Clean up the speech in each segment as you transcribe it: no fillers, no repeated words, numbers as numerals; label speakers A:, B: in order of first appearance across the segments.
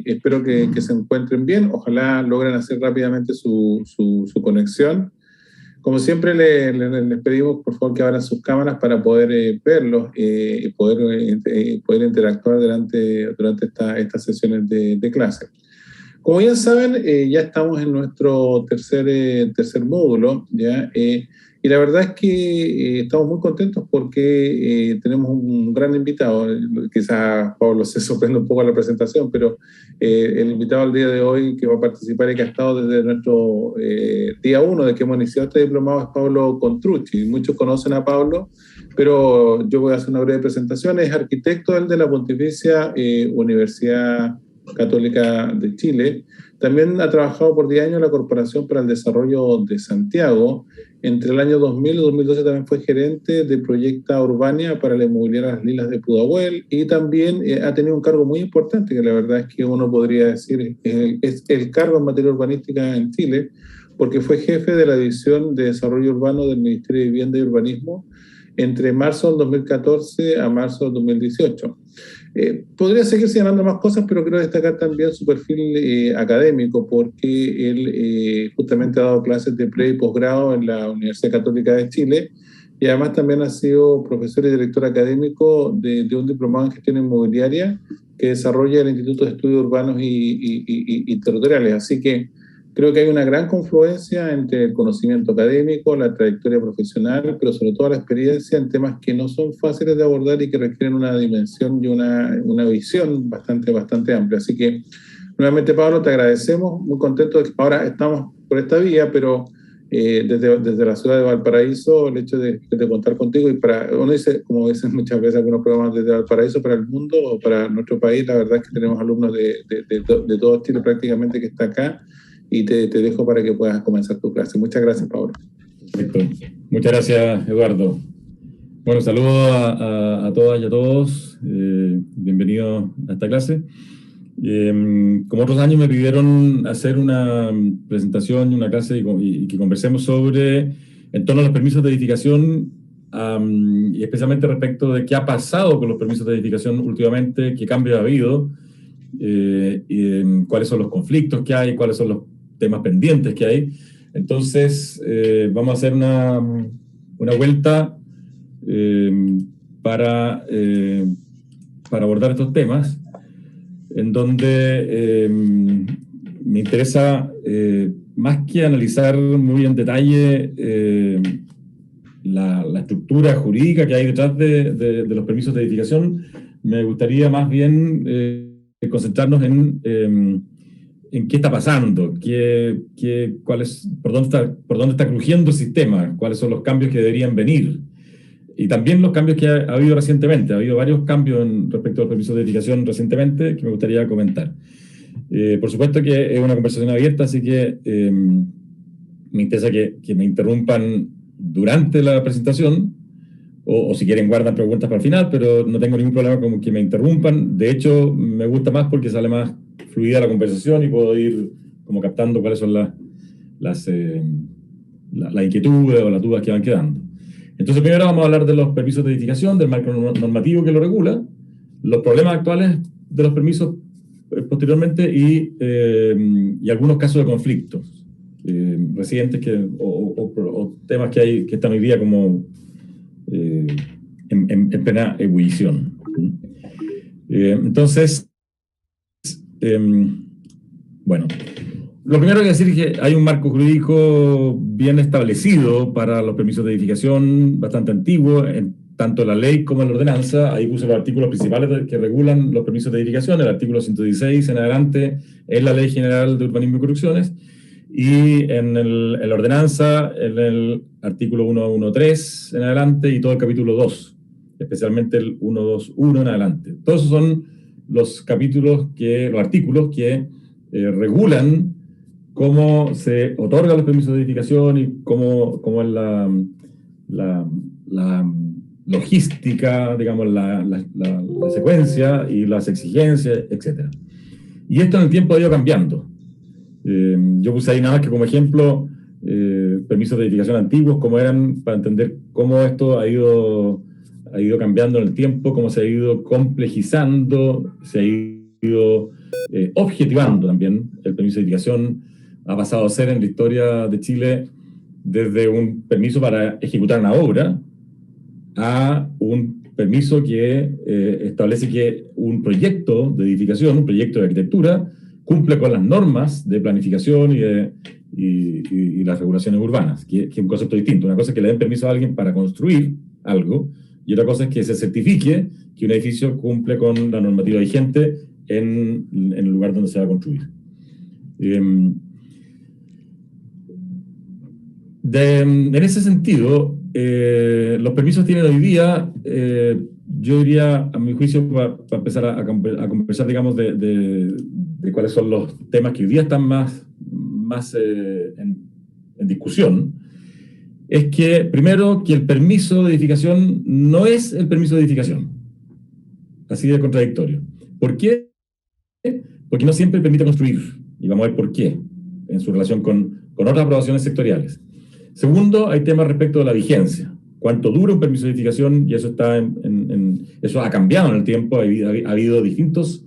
A: espero que se encuentren bien. Ojalá logren hacer rápidamente su conexión. Como siempre, les pedimos por favor que abran sus cámaras para poder verlos y poder interactuar durante estas sesiones de clase. Como ya saben, ya estamos en nuestro tercer módulo, ¿ya? Y la verdad es que estamos muy contentos porque tenemos un gran invitado. Quizás Pablo se sorprende un poco a la presentación, pero el invitado al día de hoy que va a participar y que ha estado desde nuestro día 1 de que hemos iniciado este diplomado es Pablo Contrucci. Muchos conocen a Pablo, pero yo voy a hacer una breve presentación. Es arquitecto de la Pontificia Universidad Católica de Chile. También ha trabajado por 10 años en la Corporación para el Desarrollo de Santiago. Entre el año 2000 y 2012 también fue gerente de Proyecta Urbania para la inmobiliaria Las Lilas de Pudahuel, y también ha tenido un cargo muy importante, que la verdad es que uno podría decir es el cargo en materia urbanística en Chile, porque fue jefe de la División de Desarrollo Urbano del Ministerio de Vivienda y Urbanismo entre marzo del 2014 a marzo del 2018. Podría seguir señalando más cosas, pero quiero destacar también su perfil académico, porque él justamente ha dado clases de pre y posgrado en la Universidad Católica de Chile, y además también ha sido profesor y director académico de un diplomado en gestión inmobiliaria que desarrolla el Instituto de Estudios Urbanos y Territoriales. Así que creo que hay una gran confluencia entre el conocimiento académico, la trayectoria profesional, pero sobre todo la experiencia en temas que no son fáciles de abordar y que requieren una dimensión y una visión bastante amplia. Así que, nuevamente, Pablo, te agradecemos, muy contento de que ahora estamos por esta vía, pero desde la ciudad de Valparaíso, el hecho de contar contigo y uno dice, como dicen muchas veces algunos programas, desde Valparaíso para el mundo o para nuestro país, la verdad es que tenemos alumnos de todo Chile prácticamente que está acá. Y te dejo para que puedas comenzar tu clase. Muchas gracias, Pablo.
B: Perfecto. Muchas gracias, Eduardo. Bueno, saludos a todas y a todos. Bienvenidos a esta clase. Como otros años me pidieron hacer una presentación y una clase y que conversemos en torno a los permisos de edificación, y especialmente respecto de qué ha pasado con los permisos de edificación últimamente, qué cambios ha habido, cuáles son los conflictos que hay, cuáles son los temas pendientes que hay. Entonces, vamos a hacer una vuelta para abordar estos temas, en donde me interesa, más que analizar muy en detalle la estructura jurídica que hay detrás de los permisos de edificación, me gustaría más bien concentrarnos en qué está pasando, por dónde está crujiendo el sistema, cuáles son los cambios que deberían venir, y también los cambios que ha habido recientemente. Ha habido varios cambios respecto a los permisos de edificación recientemente que me gustaría comentar. Por supuesto que es una conversación abierta, así que me interesa que me interrumpan durante la presentación, o si quieren guardan preguntas para el final, pero no tengo ningún problema con que me interrumpan. De hecho, me gusta más porque sale más fluida la conversación y puedo ir como captando cuáles son las inquietudes o las dudas que van quedando. Entonces, primero vamos a hablar de los permisos de edificación, del marco normativo que lo regula, los problemas actuales de los permisos posteriormente, y algunos casos de conflictos recientes o temas que están hoy día como en plena ebullición. Entonces, bueno, lo primero que decir es que hay un marco jurídico bien establecido para los permisos de edificación, bastante antiguo, tanto en la ley como en la ordenanza. Ahí puse los artículos principales que regulan los permisos de edificación. El artículo 116 en adelante es la Ley General de Urbanismo y Construcciones, y en la ordenanza, en el artículo 113 en adelante, y todo el capítulo 2, especialmente el 121 en adelante. Todos esos son los artículos que regulan cómo se otorgan los permisos de edificación y cómo es la logística, digamos, la secuencia y las exigencias, etc. Y esto en el tiempo ha ido cambiando. Yo puse ahí nada más que como ejemplo permisos de edificación antiguos, cómo eran, para entender cómo esto ha ido cambiando en el tiempo, cómo se ha ido complejizando, se ha ido objetivando también el permiso de edificación. Ha pasado a ser en la historia de Chile desde un permiso para ejecutar una obra a un permiso que establece que un proyecto de edificación, un proyecto de arquitectura, cumple con las normas de planificación y las regulaciones urbanas, que es un concepto distinto. Una cosa es que le den permiso a alguien para construir algo, y otra cosa es que se certifique que un edificio cumple con la normativa vigente en el lugar donde se va a construir. En ese sentido, los permisos tienen hoy día, yo diría, a mi juicio, para empezar a conversar, digamos, de cuáles son los temas que hoy día están más en discusión, es que, primero, que el permiso de edificación no es el permiso de edificación. Así de contradictorio. ¿Por qué? Porque no siempre permite construir. Y vamos a ver por qué, en su relación con otras aprobaciones sectoriales. Segundo, hay temas respecto de la vigencia. ¿Cuánto dura un permiso de edificación? Y eso eso ha cambiado en el tiempo. Ha habido distintas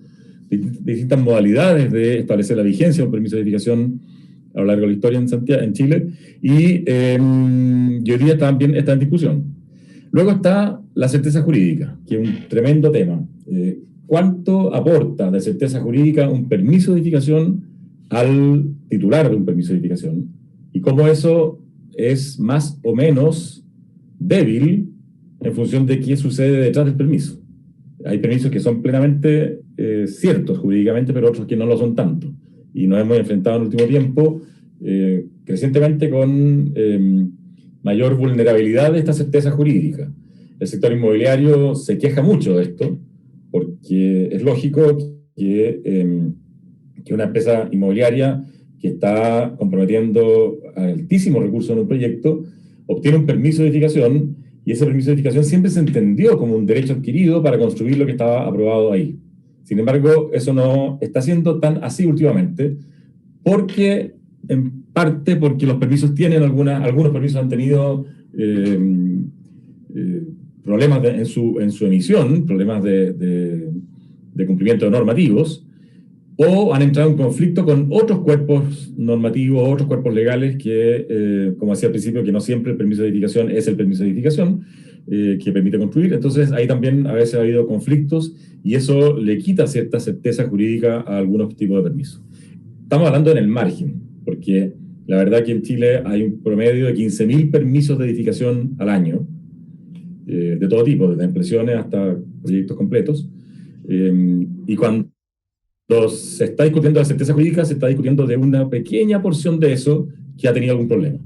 B: modalidades de establecer la vigencia de un permiso de edificación a lo largo de la historia en Chile, y hoy día también está en discusión. Luego está la certeza jurídica, que es un tremendo tema. ¿Cuánto aporta de certeza jurídica un permiso de edificación al titular de un permiso de edificación? Y cómo eso es más o menos débil en función de qué sucede detrás del permiso. Hay permisos que son plenamente ciertos jurídicamente, pero otros que no lo son tanto. Y nos hemos enfrentado en el último tiempo crecientemente con mayor vulnerabilidad de esta certeza jurídica. El sector inmobiliario se queja mucho de esto, porque es lógico que una empresa inmobiliaria que está comprometiendo altísimos recursos en un proyecto obtiene un permiso de edificación, y ese permiso de edificación siempre se entendió como un derecho adquirido para construir lo que estaba aprobado ahí. Sin embargo, eso no está siendo tan así últimamente, en parte porque los permisos tienen algunos permisos han tenido problemas en su emisión, problemas de cumplimiento de normativos, o han entrado en conflicto con otros cuerpos normativos, otros cuerpos legales que, como decía al principio, que no siempre el permiso de edificación es el permiso de edificación que permite construir. Entonces, ahí también a veces ha habido conflictos, y eso le quita cierta certeza jurídica a algunos tipos de permisos. Estamos hablando en el margen, porque la verdad que en Chile hay un promedio de 15.000 permisos de edificación al año, de todo tipo, desde ampliaciones hasta proyectos completos, y cuando se está discutiendo la certeza jurídica, se está discutiendo de una pequeña porción de eso que ha tenido algún problema.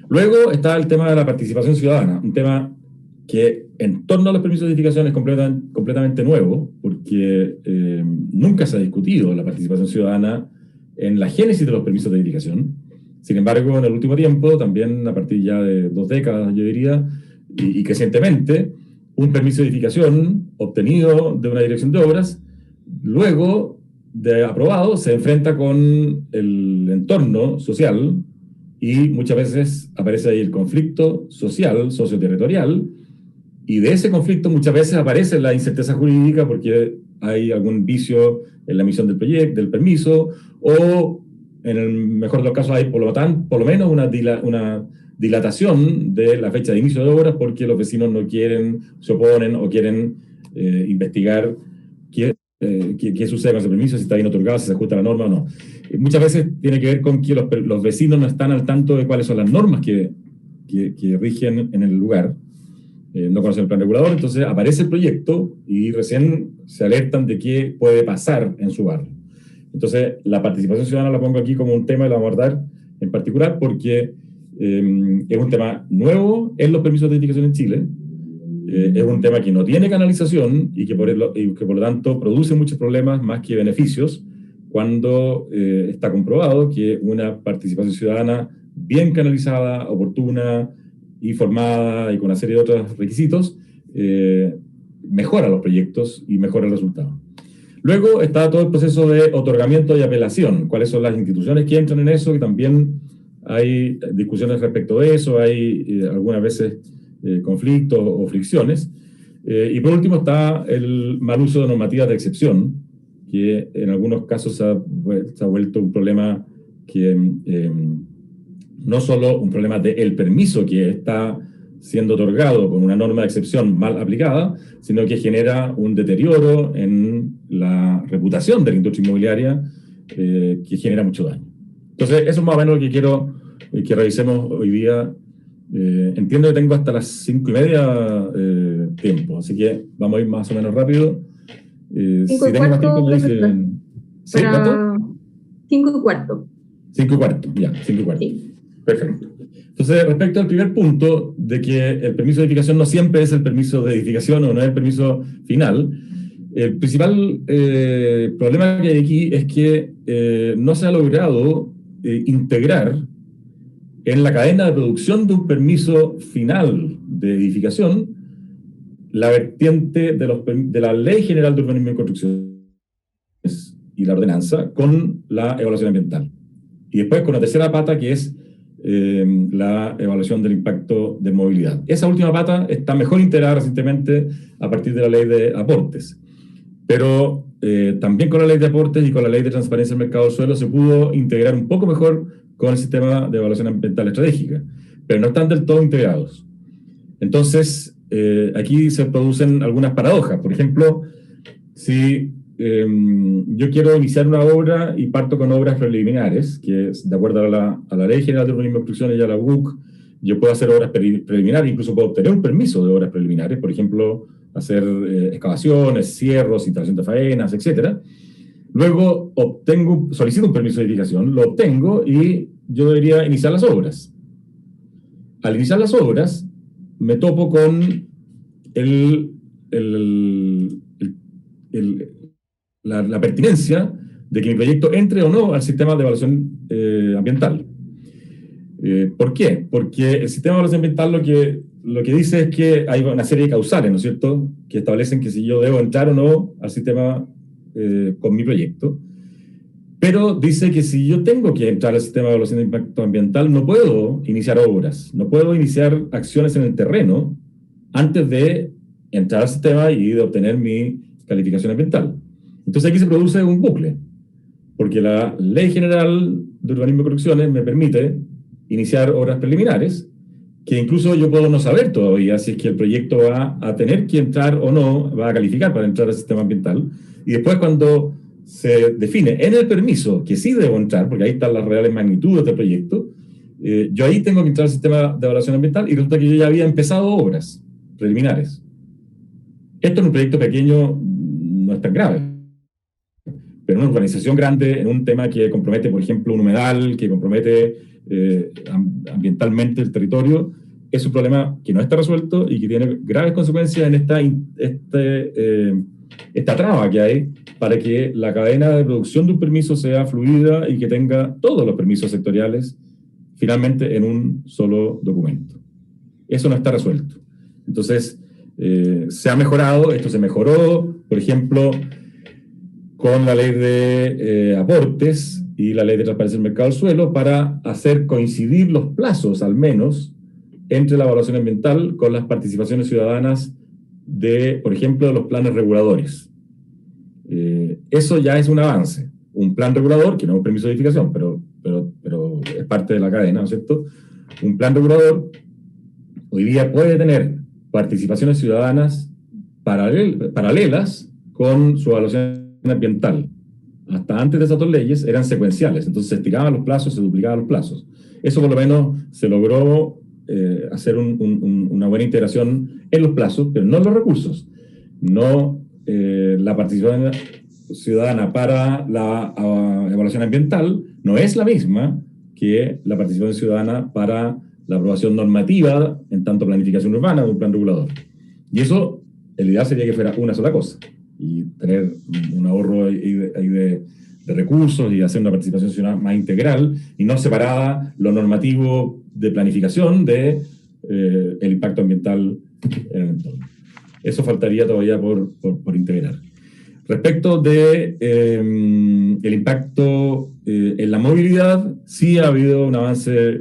B: Luego está el tema de la participación ciudadana, un tema que en torno a los permisos de edificación es completamente nuevo, porque nunca se ha discutido la participación ciudadana en la génesis de los permisos de edificación. Sin embargo, en el último tiempo, también a partir ya de 2 décadas, yo diría, y crecientemente, un permiso de edificación obtenido de una dirección de obras, luego de aprobado, se enfrenta con el entorno social, y muchas veces aparece ahí el conflicto social, socioterritorial, y de ese conflicto muchas veces aparece la incerteza jurídica porque hay algún vicio en la emisión del permiso, o en el mejor de los casos hay por lo menos una dilatación de la fecha de inicio de obras porque los vecinos no quieren, se oponen o quieren investigar qué sucede con ese permiso, si está bien otorgado, si se ajusta a la norma o no. Muchas veces tiene que ver con que los vecinos no están al tanto de cuáles son las normas que rigen en el lugar, no conocen el plan regulador, entonces aparece el proyecto y recién se alertan de qué puede pasar en su barrio. Entonces, la participación ciudadana la pongo aquí como un tema y la vamos a abordar en particular porque es un tema nuevo en los permisos de edificación en Chile. Es un tema que no tiene canalización y que por lo tanto produce muchos problemas más que beneficios cuando está comprobado que una participación ciudadana bien canalizada, oportuna, informada y con una serie de otros requisitos mejora los proyectos y mejora el resultado. Luego está todo el proceso de otorgamiento y apelación. ¿Cuáles son las instituciones que entran en eso? Que también hay discusiones respecto de eso, hay algunas veces conflictos o fricciones. Y por último está el mal uso de normativas de excepción, que en algunos casos se ha vuelto un problema que no solo un problema del permiso que está siendo otorgado con una norma de excepción mal aplicada, sino que genera un deterioro en la reputación de la industria inmobiliaria que genera mucho daño. Entonces, eso es más o menos lo que quiero que revisemos hoy día. Entiendo que tengo hasta las 5:30 tiempo, así que vamos a ir más o menos rápido. Si tengo más tiempo, me dicen. ¿Sí? ¿Cuánto?
C: 5:15.
B: 5:15, ya, 5:15.
C: Sí.
B: Perfecto. Entonces, respecto al primer punto, de que el permiso de edificación no siempre es el permiso de edificación o no es el permiso final, el principal problema que hay aquí es que no se ha logrado integrar en la cadena de producción de un permiso final de edificación la vertiente de la Ley General de Urbanismo y Construcción y la ordenanza con la evaluación ambiental. Y después con la tercera pata, que es la evaluación del impacto de movilidad. Esa última pata está mejor integrada recientemente a partir de la ley de aportes. Pero también con la ley de aportes y con la ley de transparencia del mercado del suelo se pudo integrar un poco mejor con el sistema de evaluación ambiental estratégica, pero no están del todo integrados. Entonces, aquí se producen algunas paradojas. Por ejemplo, si yo quiero iniciar una obra y parto con obras preliminares, que es de acuerdo a la Ley General de Urbanismo y Construcción y a la UC, yo puedo hacer obras preliminares, incluso puedo obtener un permiso de obras preliminares, por ejemplo, hacer excavaciones, cierros, instalación de faenas, etc. Luego solicito un permiso de edificación, lo obtengo y yo debería iniciar las obras. Al iniciar las obras, me topo con la pertinencia de que mi proyecto entre o no al sistema de evaluación ambiental. ¿Por qué? Porque el sistema de evaluación ambiental lo que dice es que hay una serie de causales, ¿no es cierto?, que establecen que si yo debo entrar o no al sistema con mi proyecto. Pero dice que si yo tengo que entrar al sistema de evaluación de impacto ambiental, no puedo iniciar obras, no puedo iniciar acciones en el terreno antes de entrar al sistema y de obtener mi calificación ambiental. Entonces aquí se produce un bucle, porque la Ley General de Urbanismo y Construcciones me permite iniciar obras preliminares, que incluso yo puedo no saber todavía si es que el proyecto va a tener que entrar o no, va a calificar para entrar al sistema ambiental, y después cuando se define en el permiso que sí debo entrar, porque ahí están las reales magnitudes del proyecto, yo ahí tengo que entrar al sistema de evaluación ambiental y resulta que yo ya había empezado obras preliminares. Esto en un proyecto pequeño no es tan grave, pero en una urbanización grande, en un tema que compromete, por ejemplo, un humedal, que compromete ambientalmente el territorio, es un problema que no está resuelto y que tiene graves consecuencias en esta traba que hay para que la cadena de producción de un permiso sea fluida y que tenga todos los permisos sectoriales finalmente en un solo documento. Eso no está resuelto. Entonces, se ha mejorado, esto se mejoró, por ejemplo, con la ley de aportes y la ley de transparencia del mercado del suelo para hacer coincidir los plazos, al menos, entre la evaluación ambiental con las participaciones ciudadanas de, por ejemplo, de los planes reguladores. Eso ya es un avance. Un plan regulador, que no es un permiso de edificación, pero es parte de la cadena, ¿no es cierto? Un plan regulador hoy día puede tener participaciones ciudadanas paralelas con su evaluación ambiental. Hasta antes de esas dos leyes eran secuenciales, entonces se estiraban los plazos, se duplicaban los plazos. Eso por lo menos se logró hacer una buena integración en los plazos, pero no en los recursos. No la participación ciudadana para la evaluación ambiental no es la misma que la participación ciudadana para la aprobación normativa en tanto planificación urbana de un plan regulador. Y eso, el ideal sería que fuera una sola cosa y tener un ahorro ahí de recursos y hacer una participación ciudadana más integral y no separada lo normativo de planificación de el impacto ambiental en el entorno. Eso faltaría todavía por integrar. Respecto de el impacto en la movilidad, sí ha habido un avance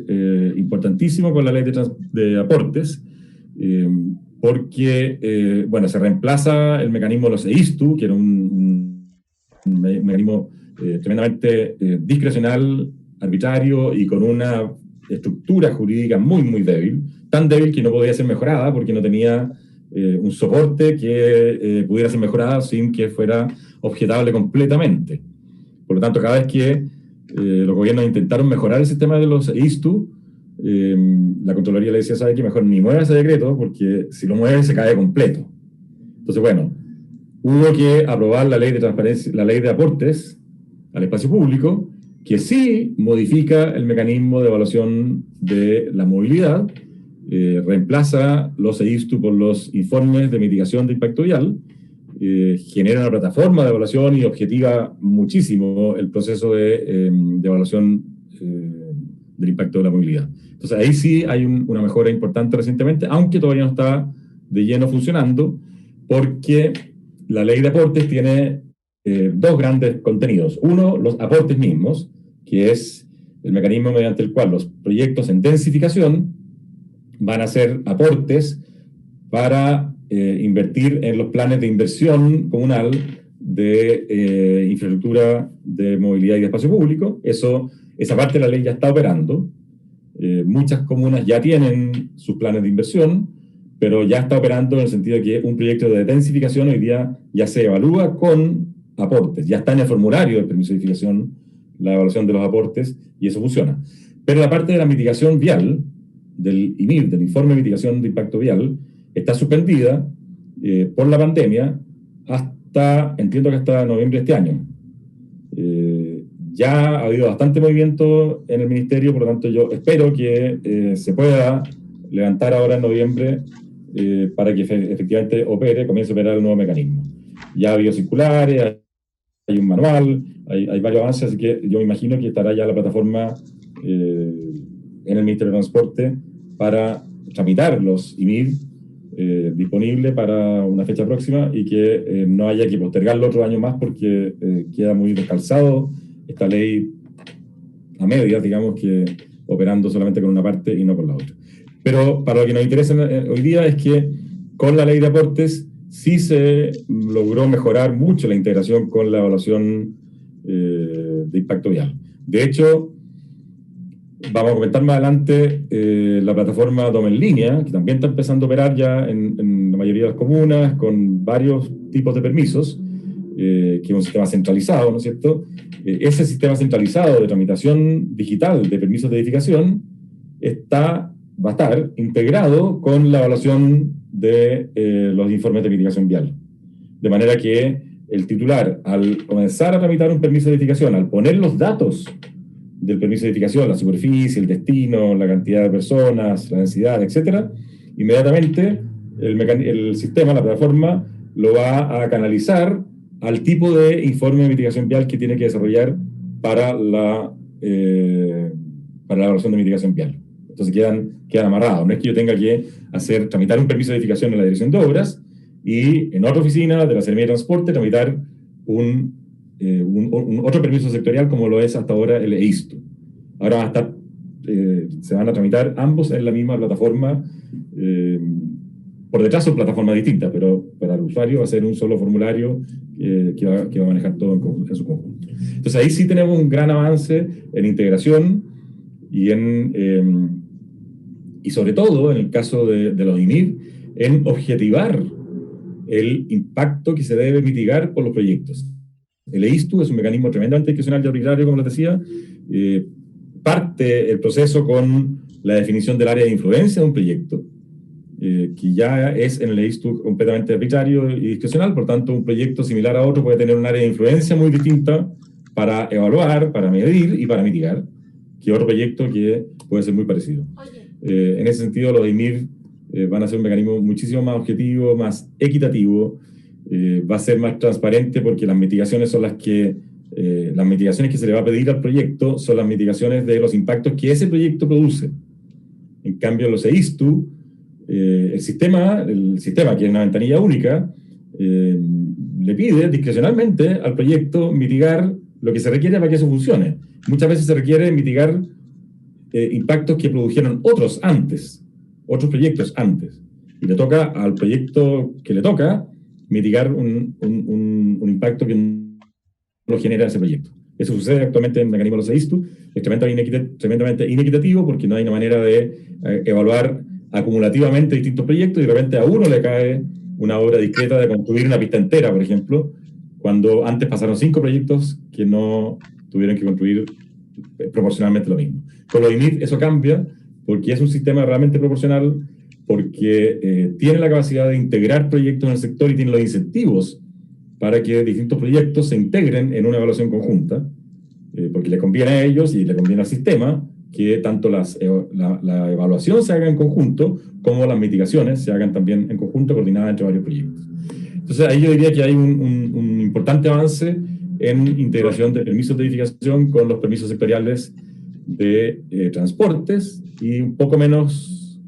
B: importantísimo con la ley de aportes, porque bueno, se reemplaza el mecanismo de los EISTU, que era un mecanismo tremendamente discrecional, arbitrario y con una estructura jurídica muy, muy débil, tan débil que no podía ser mejorada porque no tenía un soporte que pudiera ser mejorado sin que fuera objetable completamente. Por lo tanto, cada vez que los gobiernos intentaron mejorar el sistema de los ISTU, la Contraloría le decía, ¿sabe qué? Mejor ni mueva ese decreto porque si lo mueve se cae completo. Entonces, bueno, hubo que aprobar la ley de transparencia, la ley de aportes al espacio público, que sí modifica el mecanismo de evaluación de la movilidad, reemplaza los EISTU por los informes de mitigación de impacto vial, genera una plataforma de evaluación y objetiva muchísimo el proceso de evaluación del impacto de la movilidad. Entonces ahí sí hay una mejora importante recientemente, aunque todavía no está de lleno funcionando, porque la ley de aportes tiene dos grandes contenidos. Uno, los aportes mismos, que es el mecanismo mediante el cual los proyectos en densificación van a ser aportes para invertir en los planes de inversión comunal de infraestructura de movilidad y de espacio público. Esa parte de la ley ya está operando. Muchas comunas ya tienen sus planes de inversión, pero ya está operando en el sentido de que un proyecto de densificación hoy día ya se evalúa con aportes. Ya está en el formulario del permiso de edificación la evaluación de los aportes y eso funciona. Pero la parte de la mitigación vial, del IMIR, del Informe de Mitigación de Impacto Vial, está suspendida por la pandemia entiendo que hasta noviembre de este año. Ya ha habido bastante movimiento en el ministerio, por lo tanto yo espero que se pueda levantar ahora en noviembre para que efectivamente comience a operar el nuevo mecanismo. Ya ha habido circulares, hay un manual, hay varios avances, así que yo me imagino que estará ya la plataforma en el Ministerio de Transporte para tramitar los IMIR disponible para una fecha próxima y que no haya que postergarlo otro año más porque queda muy descalzado esta ley a medias, digamos, que operando solamente con una parte y no con la otra. Pero para lo que nos interesa hoy día es que con la ley de aportes sí se logró mejorar mucho la integración con la evaluación de impacto vial. De hecho, vamos a comentar más adelante la plataforma Doma en línea, que también está empezando a operar ya en la mayoría de las comunas, con varios tipos de permisos, que es un sistema centralizado, ¿no es cierto? Ese sistema centralizado de tramitación digital de permisos de edificación va a estar integrado con la evaluación de los informes de mitigación vial. De manera que el titular, al comenzar a tramitar un permiso de edificación, al poner los datos del permiso de edificación, la superficie, el destino, la cantidad de personas, la densidad, etcétera, inmediatamente el sistema, la plataforma, lo va a canalizar al tipo de informe de mitigación vial que tiene que desarrollar para la evaluación de mitigación vial. Entonces quedan amarrados. No es que yo tenga que tramitar un permiso de edificación en la dirección de obras y en otra oficina de la Secretaría de Transporte tramitar otro permiso sectorial como lo es hasta ahora el EISTU. Ahora se van a tramitar ambos en la misma plataforma. Por detrás son plataformas distintas, pero para el usuario va a ser un solo formulario que va a manejar todo en su conjunto. Entonces ahí sí tenemos un gran avance en integración y sobre todo en el caso de los IMIR, en objetivar el impacto que se debe mitigar por los proyectos. El EISTU es un mecanismo tremendamente discrecional y arbitrario, como les decía. Parte el proceso con la definición del área de influencia de un proyecto, que ya es en el EISTU completamente arbitrario y discrecional. Por tanto, un proyecto similar a otro puede tener un área de influencia muy distinta para evaluar, para medir y para mitigar, que otro proyecto que puede ser muy parecido. En ese sentido, los IMIR van a ser un mecanismo muchísimo más objetivo, más equitativo, va a ser más transparente porque las mitigaciones son las mitigaciones que se le va a pedir al proyecto son las mitigaciones de los impactos que ese proyecto produce. En cambio, los EISTU, el sistema, que es una ventanilla única, le pide discrecionalmente al proyecto mitigar lo que se requiere para que eso funcione. Muchas veces se requiere mitigar impactos que produjeron otros proyectos antes. Y le toca al proyecto que le toca mitigar un impacto que lo genera ese proyecto. Eso sucede actualmente en el mecanismo de los EISTU, es tremendamente inequitativo porque no hay una manera de evaluar acumulativamente distintos proyectos y de repente a uno le cae una obra discreta de construir una pista entera, por ejemplo, cuando antes pasaron 5 proyectos que no tuvieron que construir proporcionalmente lo mismo. Con los IMIF eso cambia porque es un sistema realmente proporcional, porque tiene la capacidad de integrar proyectos en el sector y tiene los incentivos para que distintos proyectos se integren en una evaluación conjunta, porque le conviene a ellos y le conviene al sistema que tanto la evaluación se haga en conjunto como las mitigaciones se hagan también en conjunto, coordinadas entre varios proyectos. Entonces ahí yo diría que hay un importante avance en integración de permisos de edificación con los permisos sectoriales de transportes y un poco menos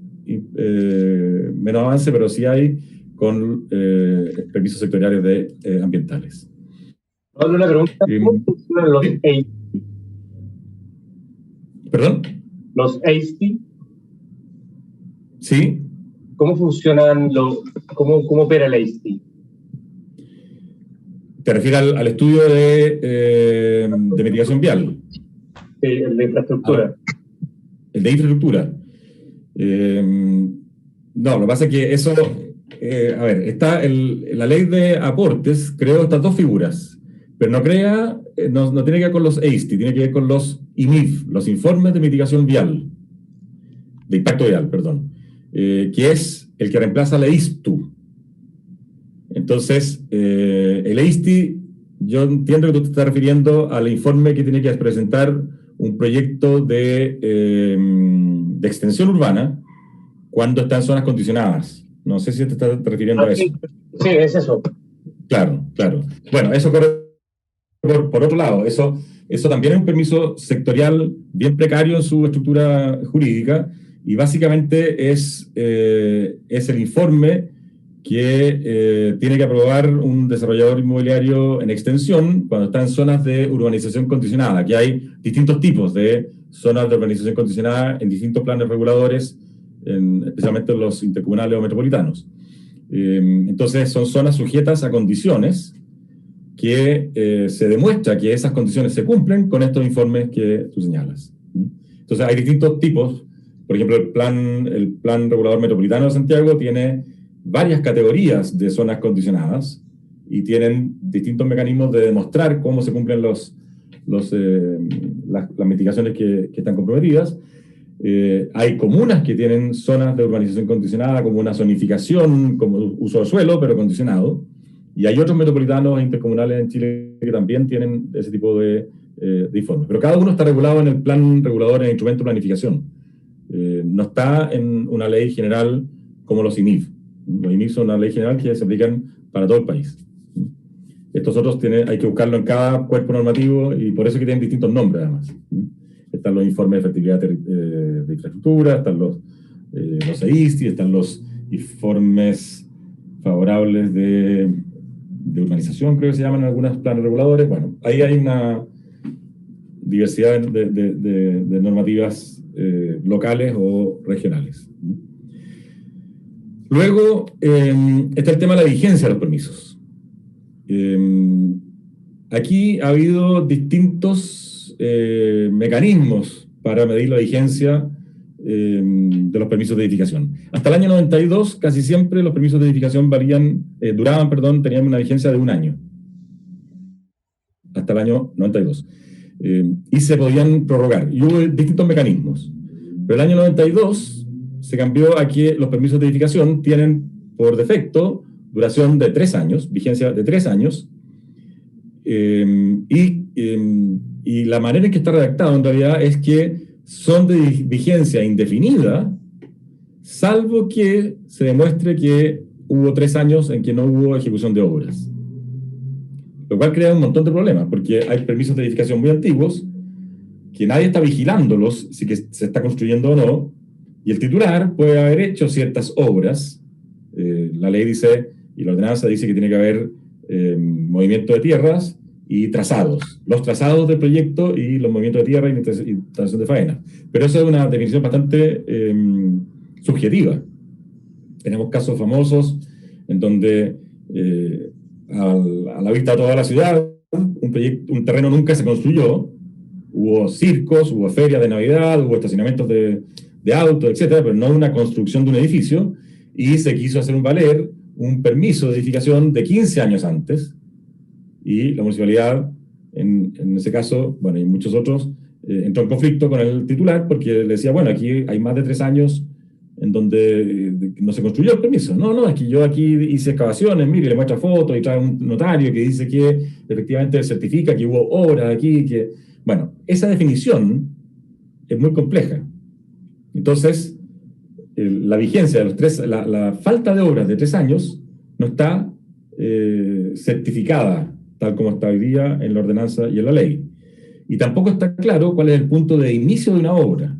B: avance, pero sí hay con permisos sectoriales de ambientales.
D: Una pregunta, ¿cómo funcionan los EISTI?
B: ¿Perdón?
D: ¿Los EISTI?
B: Sí.
D: ¿Cómo funcionan, cómo opera el EISTI?
B: ¿Te refieres al estudio de mitigación vial?
D: Sí, el de infraestructura.
B: El de infraestructura. No, lo que pasa es que eso... a ver, está la ley de aportes, creó estas dos figuras, pero no tiene que ver con los EISTI, tiene que ver con los IMIV, los informes de mitigación vial, de impacto vial, perdón, que es el que reemplaza al EISTU. Entonces, el EISTI, yo entiendo que tú te estás refiriendo al informe que tiene que presentar un proyecto de extensión urbana cuando está en zonas condicionadas. No sé si te estás refiriendo a eso.
D: Sí, es eso.
B: Claro. Bueno, eso corre por otro lado. Eso también es un permiso sectorial bien precario en su estructura jurídica y básicamente es el informe que tiene que aprobar un desarrollador inmobiliario en extensión cuando está en zonas de urbanización condicionada. Aquí hay distintos tipos de zonas de urbanización condicionada en distintos planes reguladores, especialmente los intercomunales o metropolitanos. Entonces son zonas sujetas a condiciones que se demuestra que esas condiciones se cumplen con estos informes que tú señalas. Entonces hay distintos tipos. Por ejemplo, el plan regulador metropolitano de Santiago tiene varias categorías de zonas condicionadas y tienen distintos mecanismos de demostrar cómo se cumplen las mitigaciones que están comprometidas. Hay comunas que tienen zonas de urbanización condicionada como una zonificación, como uso del suelo, pero condicionado. Y hay otros metropolitanos e intercomunales en Chile que también tienen ese tipo de informes. Pero cada uno está regulado en el plan regulador, en el instrumento de planificación. No está en una ley general como los IMIF. Los IMIF son una ley general que se aplican para todo el país. Estos otros hay que buscarlo en cada cuerpo normativo y por eso que tienen distintos nombres además. Están los informes de efectividad de infraestructura, están los EISTI, están los informes favorables de urbanización, creo que se llaman algunos planes reguladores. Bueno, ahí hay una diversidad de normativas locales o regionales. Luego está el tema de la vigencia de los permisos. Aquí ha habido distintos mecanismos para medir la vigencia de los permisos de edificación. Hasta el año 92, casi siempre los permisos de edificación tenían una vigencia de 1 año. Hasta el año 92. Y se podían prorrogar. Y hubo distintos mecanismos. Pero el año 92 se cambió a que los permisos de edificación tienen por defecto duración de 3 años, vigencia de 3 años, y la manera en que está redactado en realidad es que son de vigencia indefinida, salvo que se demuestre que hubo 3 años en que no hubo ejecución de obras. Lo cual crea un montón de problemas, porque hay permisos de edificación muy antiguos, que nadie está vigilándolos, si que se está construyendo o no, y el titular puede haber hecho ciertas obras. La ley dice, y la ordenanza dice que tiene que haber movimiento de tierras y trazados. Los trazados del proyecto y los movimientos de tierra y instalación de faena. Pero eso es una definición bastante subjetiva. Tenemos casos famosos en donde a la vista de toda la ciudad, un terreno nunca se construyó, hubo circos, hubo ferias de Navidad, hubo estacionamientos de autos, etcétera, pero no una construcción de un edificio, y se quiso hacer valer un permiso de edificación de 15 años antes, y la municipalidad, en ese caso, bueno, y muchos otros, entró en conflicto con el titular porque le decía, bueno, aquí hay más de 3 años en donde no se construyó el permiso. No, es que yo aquí hice excavaciones, mire, le muestra fotos y trae un notario que dice que efectivamente certifica que hubo obras aquí, que... Bueno, esa definición es muy compleja. Entonces, la vigencia de los 3, la falta de obras de 3 años no está certificada, tal como está hoy día en la ordenanza y en la ley. Y tampoco está claro cuál es el punto de inicio de una obra.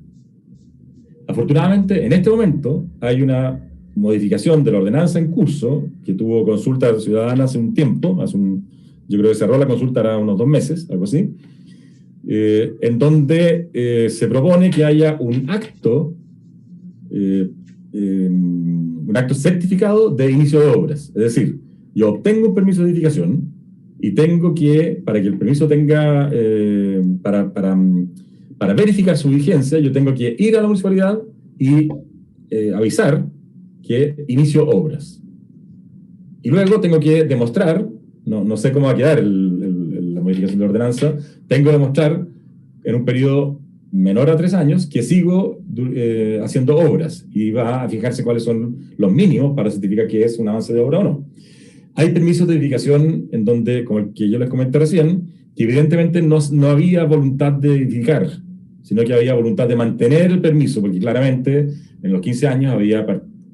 B: Afortunadamente, en este momento hay una modificación de la ordenanza en curso, que tuvo consulta ciudadana hace un tiempo, yo creo que cerró la consulta ahora unos 2 meses, algo así, en donde se propone que haya un acto certificado de inicio de obras. Es decir, yo obtengo un permiso de edificación y tengo que, para que el permiso tenga, para verificar su vigencia, yo tengo que ir a la municipalidad y avisar que inicio obras. Y luego tengo que demostrar, no sé cómo va a quedar la modificación de la ordenanza, tengo que demostrar en un periodo menor a 3 años que sigo haciendo obras, y va a fijarse cuáles son los mínimos para certificar que es un avance de obra o no. Hay permisos de edificación en donde, como el que yo les comenté recién, que evidentemente no había voluntad de edificar, sino que había voluntad de mantener el permiso, porque claramente en los 15 años había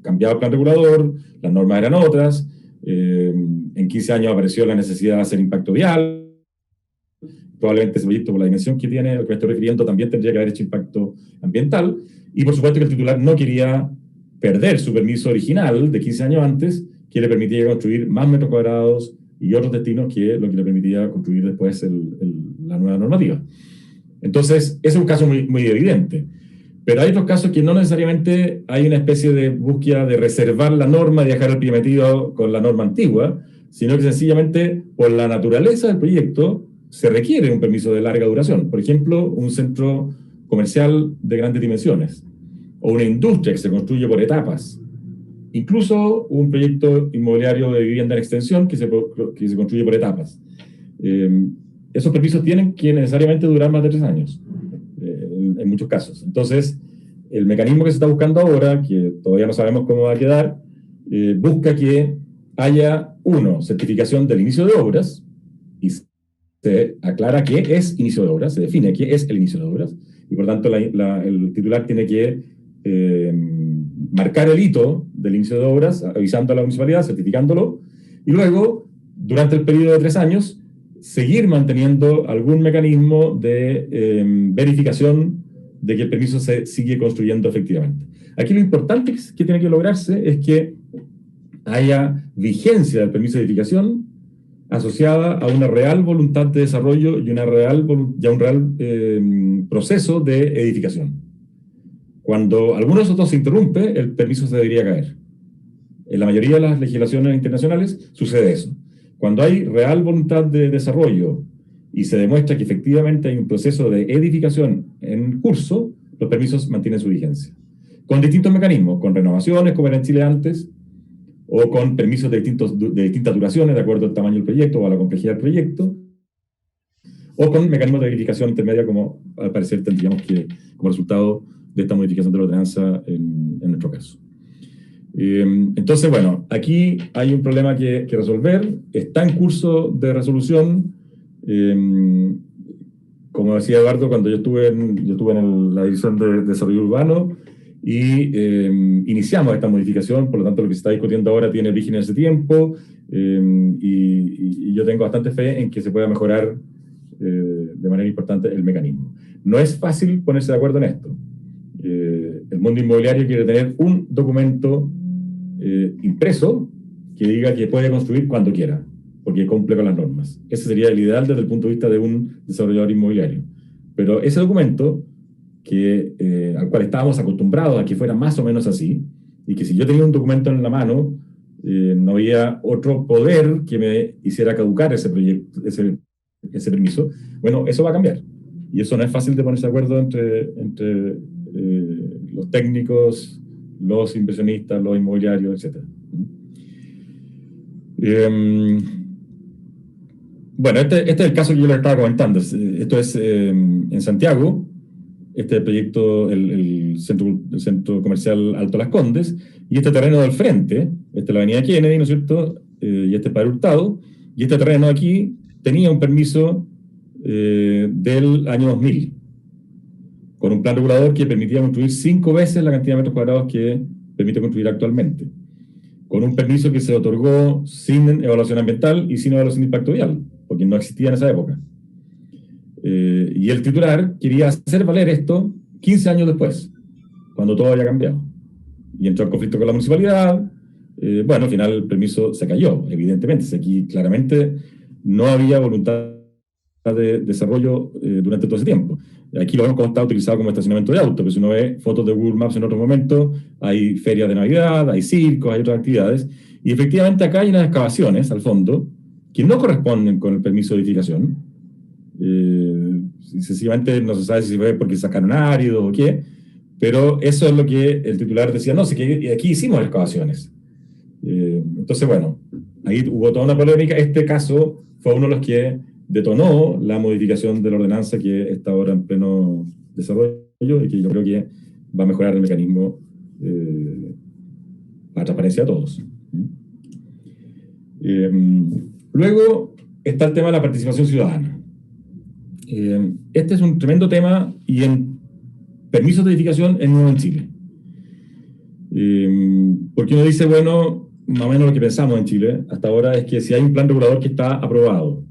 B: cambiado el plan regulador, las normas eran otras, en 15 años apareció la necesidad de hacer impacto vial, probablemente ese proyecto, por la dimensión que tiene, al que me estoy refiriendo, también tendría que haber hecho impacto ambiental, y por supuesto que el titular no quería perder su permiso original de 15 años antes, que le permitía construir más metros cuadrados y otros destinos que lo que le permitía construir después la nueva normativa. Entonces, ese es un caso muy, muy evidente. Pero hay otros casos que no necesariamente hay una especie de búsqueda de reservar la norma y dejar el pie metido con la norma antigua, sino que sencillamente, por la naturaleza del proyecto, se requiere un permiso de larga duración. Por ejemplo, un centro comercial de grandes dimensiones, o una industria que se construye por etapas. Incluso un proyecto inmobiliario de vivienda en extensión que se construye por etapas. Esos permisos tienen que necesariamente durar más de 3 años, en muchos casos. Entonces, el mecanismo que se está buscando ahora, que todavía no sabemos cómo va a quedar, busca que haya, certificación del inicio de obras, y se aclara qué es inicio de obras, se define qué es el inicio de obras, y por tanto el titular tiene que marcar el hito del inicio de obras, avisando a la municipalidad, certificándolo, y luego, durante el periodo de 3 años, seguir manteniendo algún mecanismo de verificación de que el permiso se sigue construyendo efectivamente. Aquí lo importante que tiene que lograrse es que haya vigencia del permiso de edificación asociada a una real voluntad de desarrollo y un real proceso de edificación. Cuando alguno de nosotros se interrumpe, el permiso se debería caer. En la mayoría de las legislaciones internacionales sucede eso. Cuando hay real voluntad de desarrollo y se demuestra que efectivamente hay un proceso de edificación en curso, los permisos mantienen su vigencia. Con distintos mecanismos, con renovaciones, como era en Chile antes, o con permisos de distintas duraciones, de acuerdo al tamaño del proyecto o a la complejidad del proyecto, o con mecanismos de verificación intermedia, como al parecer tendríamos que, como resultado de esta modificación de la ordenanza en nuestro caso. Entonces, bueno, aquí hay un problema que resolver, está en curso de resolución. Como decía Eduardo, cuando yo estuve en la División de Desarrollo Urbano y iniciamos esta modificación, por lo tanto lo que se está discutiendo ahora tiene origen en ese tiempo, y yo tengo bastante fe en que se pueda mejorar de manera importante el mecanismo. No es fácil ponerse de acuerdo en esto. El mundo inmobiliario quiere tener un documento impreso que diga que puede construir cuando quiera, porque cumple con las normas. Ese sería el ideal desde el punto de vista de un desarrollador inmobiliario. Pero ese documento, al cual estábamos acostumbrados a que fuera más o menos así, y que si yo tenía un documento en la mano, no había otro poder que me hiciera caducar ese ese permiso. Bueno, eso va a cambiar. Y eso no es fácil de ponerse de acuerdo entre los técnicos, los inversionistas, los inmobiliarios, etc. Bueno, este es el caso que yo les estaba comentando. Esto es en Santiago. Este es el proyecto, el centro comercial Alto Las Condes, y este terreno del frente, esta es la avenida Kennedy, ¿no es cierto? Y este es Padre Hurtado, y este terreno aquí tenía un permiso del año 2000, con un plan regulador que permitía construir 5 veces la cantidad de metros cuadrados que permite construir actualmente, con un permiso que se otorgó sin evaluación ambiental y sin evaluación de impacto vial, porque no existía en esa época. Y el titular quería hacer valer esto 15 años después, cuando todo había cambiado. Y entró en conflicto con la municipalidad. Bueno, al final el permiso se cayó, evidentemente. Aquí claramente no había voluntad de desarrollo durante todo ese tiempo. Aquí lo vemos como está utilizado como estacionamiento de autos, pero si uno ve fotos de Google Maps en otro momento, hay ferias de Navidad, hay circos, hay otras actividades. Y efectivamente acá hay unas excavaciones al fondo que no corresponden con el permiso de edificación. Sencillamente no se sabe si fue porque sacaron árido o qué, pero eso es lo que el titular decía, no, sé que aquí hicimos excavaciones. Entonces, bueno, ahí hubo toda una polémica. Este caso fue uno de los que detonó la modificación de la ordenanza que está ahora en pleno desarrollo y que yo creo que va a mejorar el mecanismo para transparencia a todos. Luego está el tema de la participación ciudadana. Este es un tremendo tema y en permisos de edificación es nuevo en Chile. Porque uno dice, bueno, más o menos lo que pensamos en Chile hasta ahora es que si hay un plan regulador que está aprobado,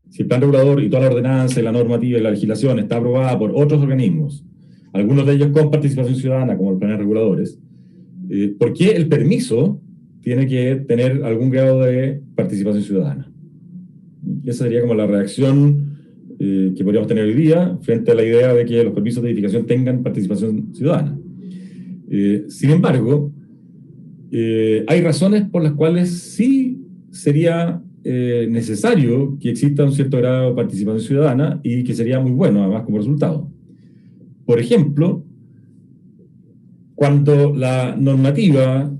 B: si el plan regulador y toda la ordenanza y la normativa y la legislación está aprobada por otros organismos, algunos de ellos con participación ciudadana, como los planes reguladores, ¿por qué el permiso tiene que tener algún grado de participación ciudadana? Esa sería como la reacción que podríamos tener hoy día frente a la idea de que los permisos de edificación tengan participación ciudadana. Sin embargo, hay razones por las cuales sí sería necesario que exista un cierto grado de participación ciudadana y que sería muy bueno, además, como resultado. Por ejemplo, cuando la normativa,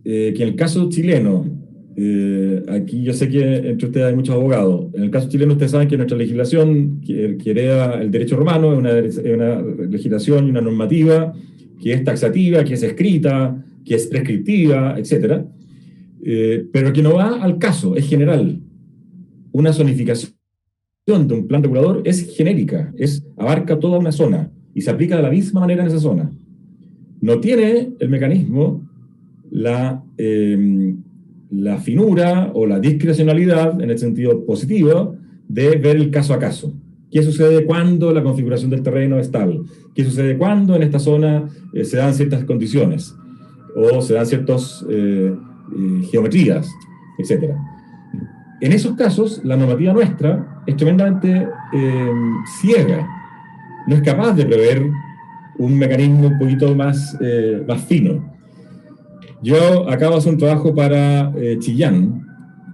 B: que en el caso chileno, aquí yo sé que entre ustedes hay muchos abogados. En el caso chileno ustedes saben que nuestra legislación que hereda el derecho romano es una legislación y una normativa que es taxativa, que es escrita, que es prescriptiva, etc. Pero que no va al caso, es general. Una zonificación de un plan regulador es genérica, abarca toda una zona y se aplica de la misma manera en esa zona. No tiene el mecanismo la finura o la discrecionalidad, en el sentido positivo, de ver el caso a caso. ¿Qué sucede cuando la configuración del terreno es tal? ¿Qué sucede cuando en esta zona se dan ciertas condiciones? O se dan ciertas geometrías, etc. En esos casos, la normativa nuestra es tremendamente ciega. No es capaz de prever un mecanismo un poquito más fino. Yo acabo de hacer un trabajo para Chillán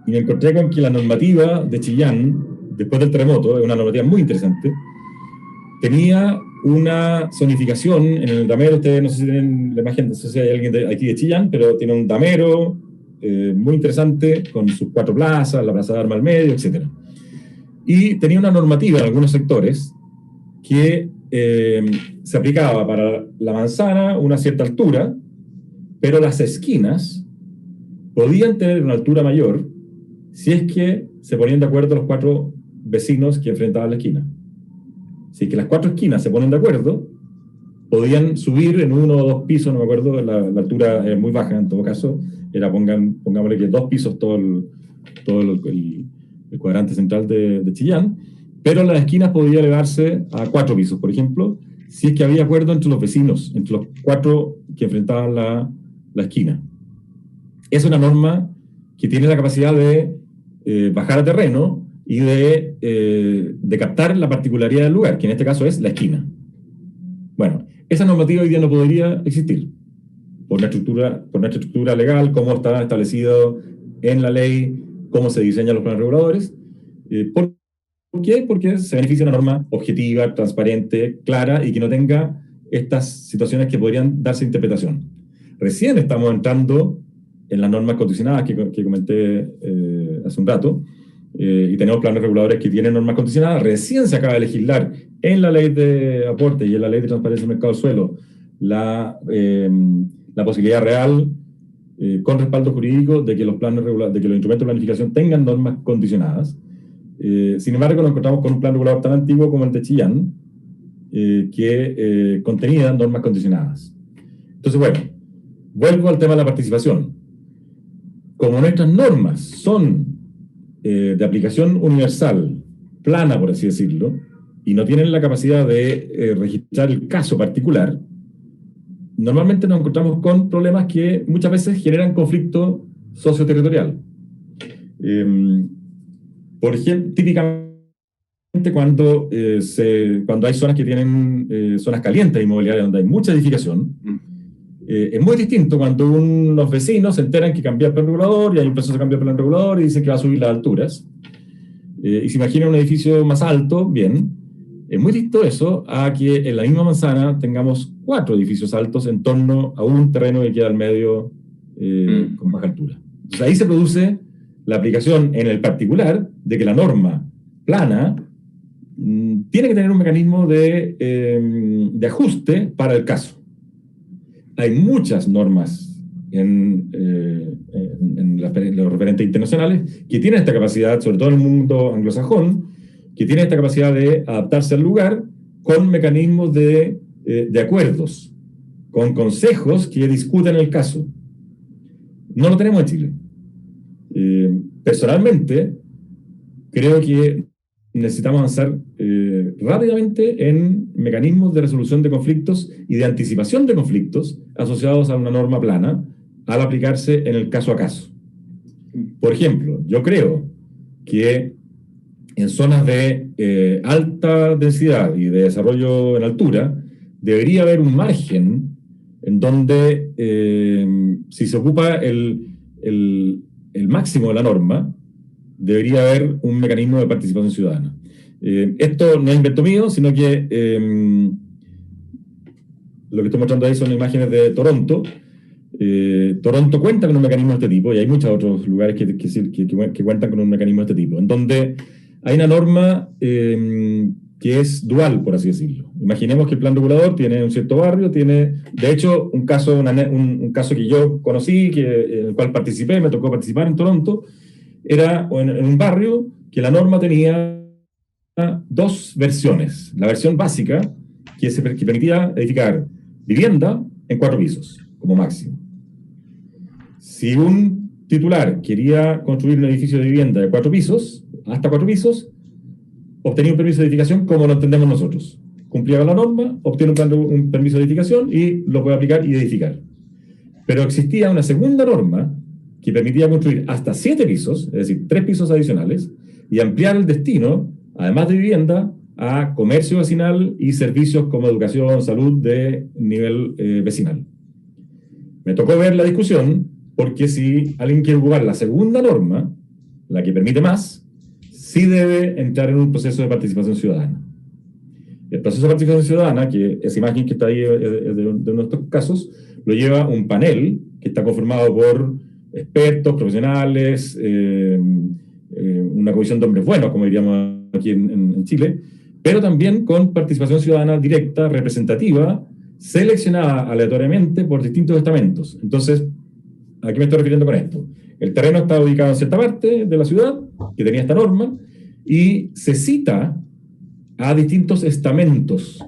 B: y me encontré con que la normativa de Chillán, después del terremoto, es una normativa muy interesante, tenía una zonificación en el damero. Ustedes no sé si tienen la imagen, no sé si hay alguien aquí de Chillán, pero tiene un damero muy interesante con sus 4 plazas, la plaza de armas al medio, etc. Y tenía una normativa en algunos sectores que se aplicaba para la manzana una cierta altura, pero las esquinas podían tener una altura mayor si es que se ponían de acuerdo los 4 vecinos que enfrentaban la esquina. Si es que las 4 esquinas se ponen de acuerdo, podían subir en 1 o 2 pisos, no me acuerdo, la altura es muy baja en todo caso, era pongámosle que 2 pisos todo el cuadrante central de Chillán, pero las esquinas podían elevarse a 4 pisos, por ejemplo, si es que había acuerdo entre los vecinos, entre los 4 que enfrentaban la esquina. Es una norma que tiene la capacidad de bajar a terreno y de captar la particularidad del lugar, que en este caso es la esquina. Bueno, esa normativa hoy día no podría existir por nuestra estructura legal, cómo está establecido en la ley, cómo se diseñan los planes reguladores, ¿Por qué? Porque se beneficia de una norma objetiva, transparente, clara y que no tenga estas situaciones que podrían darse interpretación. Recién estamos entrando en las normas condicionadas que comenté hace un rato, y tenemos planes reguladores que tienen normas condicionadas. Recién se acaba de legislar en la ley de aporte y en la ley de transparencia del mercado del suelo la posibilidad real, con respaldo jurídico, de que los instrumentos de planificación tengan normas condicionadas. Sin embargo, nos encontramos con un plan regulador tan antiguo como el de Chillán, que contenía normas condicionadas. Entonces, bueno, vuelvo al tema de la participación. Como nuestras normas son de aplicación universal, plana, por así decirlo, y no tienen la capacidad de registrar el caso particular, normalmente nos encontramos con problemas que muchas veces generan conflicto socioterritorial. Por ejemplo, típicamente cuando hay zonas que tienen zonas calientes inmobiliarias donde hay mucha edificación, es muy distinto cuando unos vecinos se enteran que cambia el plan regulador y hay un proceso de cambio de plan regulador y dicen que va a subir las alturas. Y se imagina un edificio más alto, bien. Es muy distinto eso a que en la misma manzana tengamos 4 edificios altos en torno a un terreno que queda al medio con baja altura. Entonces ahí se produce la aplicación en el particular de que la norma plana tiene que tener un mecanismo de ajuste para el caso. Hay muchas normas en los referentes internacionales que tienen esta capacidad, sobre todo en el mundo anglosajón, que tienen esta capacidad de adaptarse al lugar con mecanismos de acuerdos, con consejos que discuten el caso. No lo tenemos en Chile. Personalmente, creo que necesitamos avanzar rápidamente en mecanismos de resolución de conflictos y de anticipación de conflictos asociados a una norma plana al aplicarse en el caso a caso. Por ejemplo, yo creo que en zonas de alta densidad y de desarrollo en altura debería haber un margen en donde si se ocupa el máximo de la norma, debería haber un mecanismo de participación ciudadana. Esto no es invento mío, sino que lo que estoy mostrando ahí son imágenes de Toronto. Toronto cuenta con un mecanismo de este tipo, y hay muchos otros lugares que cuentan con un mecanismo de este tipo, en donde hay una norma que es dual, por así decirlo. Imaginemos que el plan regulador tiene un cierto barrio, tiene, de hecho, un caso que yo conocí, en el cual participé, me tocó participar en Toronto, era en un barrio que la norma tenía 2 versiones. La versión básica, que permitía edificar vivienda en 4 pisos, como máximo. Si un titular quería construir un edificio de vivienda de 4 pisos, hasta 4 pisos, obtenía un permiso de edificación como lo entendemos nosotros. Cumplía con la norma, obtiene un permiso de edificación y lo puede aplicar y edificar. Pero existía una segunda norma que permitía construir hasta 7 pisos, es decir, 3 pisos adicionales, y ampliar el destino, además de vivienda, a comercio vecinal y servicios como educación, salud de nivel vecinal. Me tocó ver la discusión, porque si alguien quiere ocupar la segunda norma, la que permite más, sí debe entrar en un proceso de participación ciudadana. El proceso de participación ciudadana, que esa imagen que está ahí de nuestros casos, lo lleva un panel que está conformado por expertos, profesionales, una comisión de hombres buenos, como diríamos aquí en Chile, pero también con participación ciudadana directa, representativa, seleccionada aleatoriamente por distintos estamentos. Entonces, ¿a qué me estoy refiriendo con esto? El terreno está ubicado en cierta parte de la ciudad, que tenía esta norma, y se cita a distintos estamentos.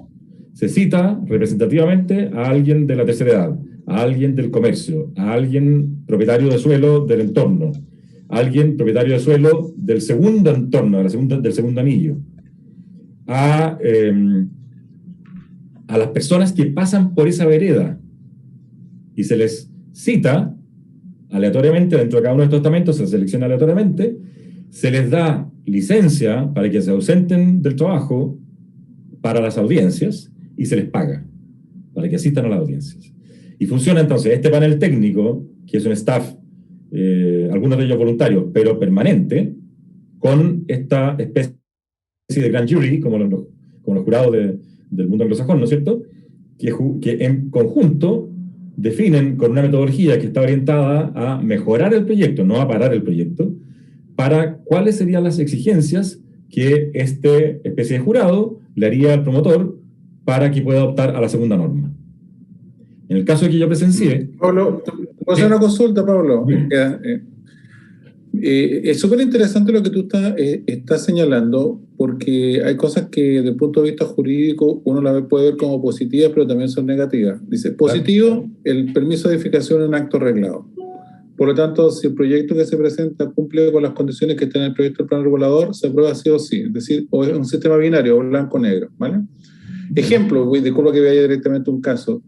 B: Se cita representativamente a alguien de la tercera edad, a alguien del comercio, a alguien propietario de suelo del entorno, a alguien propietario de suelo del segundo entorno, del segundo anillo, a las personas que pasan por esa vereda, y se les cita aleatoriamente dentro de cada uno de estos estamentos, se selecciona aleatoriamente, se les da licencia para que se ausenten del trabajo para las audiencias y se les paga para que asistan a las audiencias. Y funciona entonces este panel técnico, que es un staff, algunos de ellos voluntarios, pero permanente, con esta especie de grand jury, como los jurados del mundo anglosajón, ¿no es cierto? Que en conjunto definen con una metodología que está orientada a mejorar el proyecto, no a parar el proyecto, para cuáles serían las exigencias que este especie de jurado le haría al promotor para que pueda optar a la segunda norma. En el caso que yo presencié...
A: Pablo, ¿puedo hacer una consulta, Pablo? Es súper interesante lo que tú estás señalando, porque hay cosas que desde el punto de vista jurídico uno la puede ver como positivas, pero también son negativas. Dice, positivo, el permiso de edificación es un acto reglado. Por lo tanto, si el proyecto que se presenta cumple con las condiciones que está en el proyecto del plan regulador, se aprueba sí o sí. Es decir, o es un sistema binario, blanco-negro, ¿vale? Ejemplo, disculpa que vaya directamente un caso.